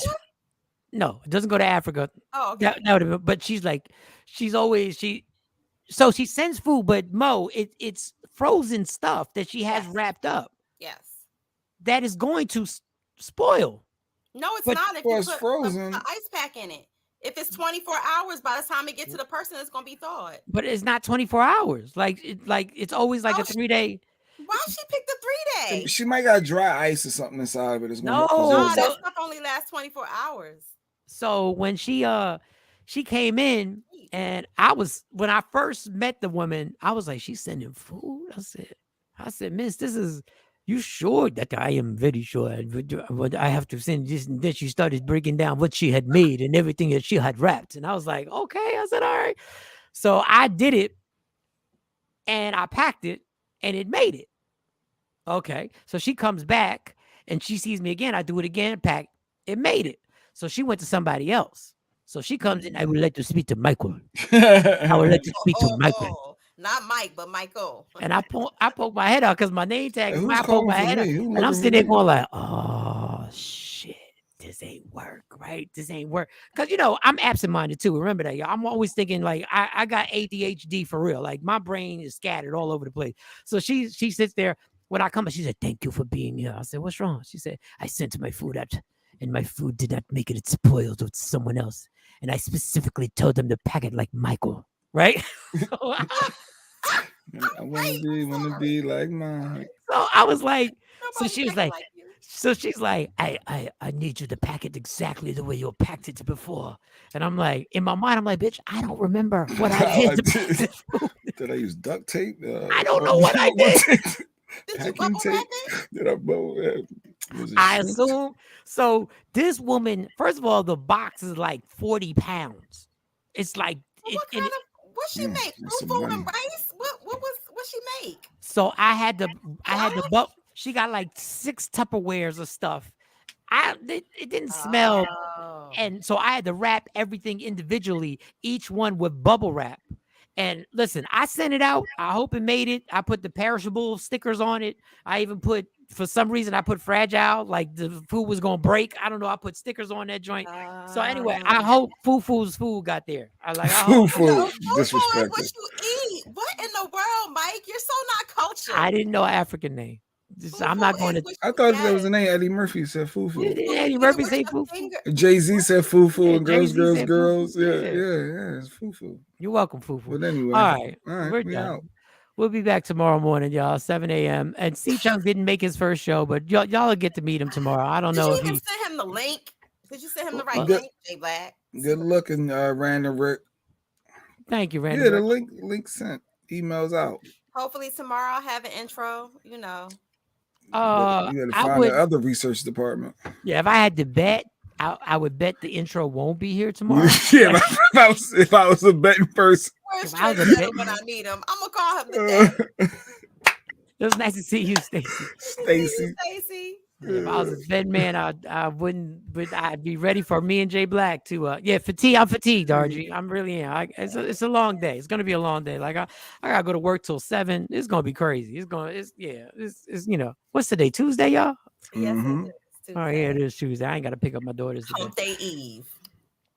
No, it doesn't go to Africa. Oh, okay. That would have been, but so she sends food, but Mo, it's frozen stuff that she has wrapped up. Yes. That is going to spoil. No, it's not. If you it's put frozen. an ice pack in it. If it's 24 hours, by the time it gets to the person, it's going to be thawed. But it's not 24 hours. Like it's always like a 3-day. Why she picked the 3-day? She might got dry ice or something inside of it. No, that stuff only lasts 24 hours. So when she came in, and when I first met the woman, I was like, she's sending food. I said, Miss, you sure? That I am very sure. But I have to send this. And then she started breaking down what she had made and everything that she had wrapped. And I was like, okay. I said, all right. So I did it, and I packed it, and it made it. Okay. So she comes back, and she sees me again. I do it again, pack. It made it. So she went to somebody else. So she comes in. I would like to speak to Michael. I would like to speak to Michael. Not Mike, but Michael. And I poke my head out because my name tag. I poke my head out, and I'm sitting there going like, "Oh shit, this ain't work, right? This ain't work." Because I'm absent-minded too. Remember that, y'all. I'm always thinking like I got ADHD for real. Like my brain is scattered all over the place. So she sits there. When I come, she said, "Thank you for being here." I said, "What's wrong?" She said, "I sent my food out, and my food did not make it. It spoiled with someone else. And I specifically told them to pack it like Michael." Right? I want to be like mine. So I was like, she's like, I need you to pack it exactly the way you packed it before. And I'm like, in my mind, I'm like, bitch, I don't remember what I did. Did I use duct tape? I don't know what I did. Did you bubble wrap it? Did I bubble? I assume. So this woman, first of all, the box is like 40 pounds. It's like, what she make? Fufu and rice? What she make? So I had to she got like 6 Tupperwares of stuff. It didn't smell. And so I had to wrap everything individually, each one with bubble wrap. And listen, I sent it out. I hope it made it. I put the perishable stickers on it. I even put, for some reason, I put fragile, like the food was going to break. I don't know. I put stickers on that joint. So anyway, I hope Fufu's food got there. Fufu, disrespectful. What you eat? What in the world, Mike? You're so not cultured. I didn't know an African name. I'm not going to. I thought that was the name. Eddie Murphy said "foo-foo." Eddie Murphy say foo-foo. Jay-Z said "foo-foo" and girls, Jay-Z girls, said girls. foo-foo. Yeah, it's "foo-foo." You're welcome, foo-foo. But anyway, all right, we're we done. out. We'll be back tomorrow morning, y'all, 7 a.m. And C-Chunk didn't make his first show, but y'all will get to meet him tomorrow. I don't know if Did you even send him the link? Did you send him the right Good- link, Jay Black? Good looking, Random Rick. Thank you, Randy. Yeah, the link sent. Emails out. Hopefully tomorrow I'll have an intro. You know. But you got to find the other research department. Yeah, if I had to bet, I would bet the intro won't be here tomorrow. Yeah, if I was a betting person. Where's Trent when I need him? I'm gonna call him today. It was nice to see you, Stacy. Stacy. If I was a betting man, I wouldn't. But I'd be ready for me and Jay Black to. I'm fatigued, RG. I'm really am. It's a long day. It's gonna be a long day. Like I gotta go to work till 7. It's gonna be crazy. It's you know, what's today? Tuesday, y'all. Yes, it is. Oh yeah, it is Tuesday. I ain't gotta pick up my daughters today. Hump Day Eve.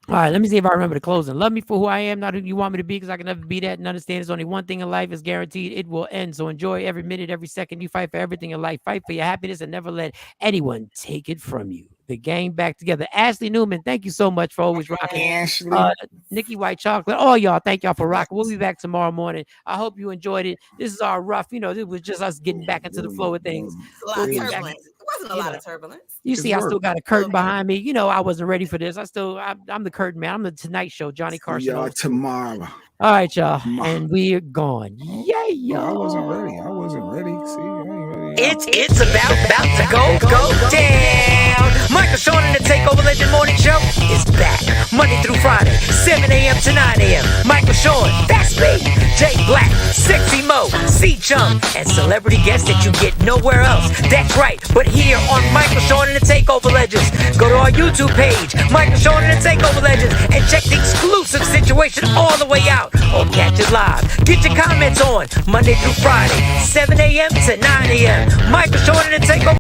All right, let me see if I remember the closing. Love me for who I am, not who you want me to be, because I can never be that. And understand there's only one thing in life is guaranteed. It will end. So enjoy every minute, every second. You fight for everything in life. Fight for your happiness and never let anyone take it from you. The gang back together. Ashley Newman, thank you so much for always rocking. Ashley. Nikki White Chocolate. All y'all, thank y'all for rocking. We'll be back tomorrow morning. I hope you enjoyed it. This is our rough, this was just us getting back into the flow of things. A lot of turbulence. It wasn't a lot of turbulence. You see, I still got a curtain behind me. I wasn't ready for this. I'm the curtain man. I'm the Tonight Show, Johnny Carson. Y'all tomorrow. All right, y'all. And we're gone. Yeah, y'all. I wasn't ready. See, I ain't ready. It's about to go down. Michael Shawn and the Takeover Legend Morning Show is back. Monday through Friday, 7 a.m. to 9 a.m. Michael Shawn, that's me. Jay Black, Sexy Mo, C-Chunk, and celebrity guests that you get nowhere else. That's right, but here on Michael Shawn and the Takeover Legends. Go to our YouTube page, Michael Shawn and the Takeover Legends, and check the exclusive situation all the way out. Or catch it live. Get your comments on Monday through Friday, 7 a.m. to 9 a.m. Michael Shawn and the Takeover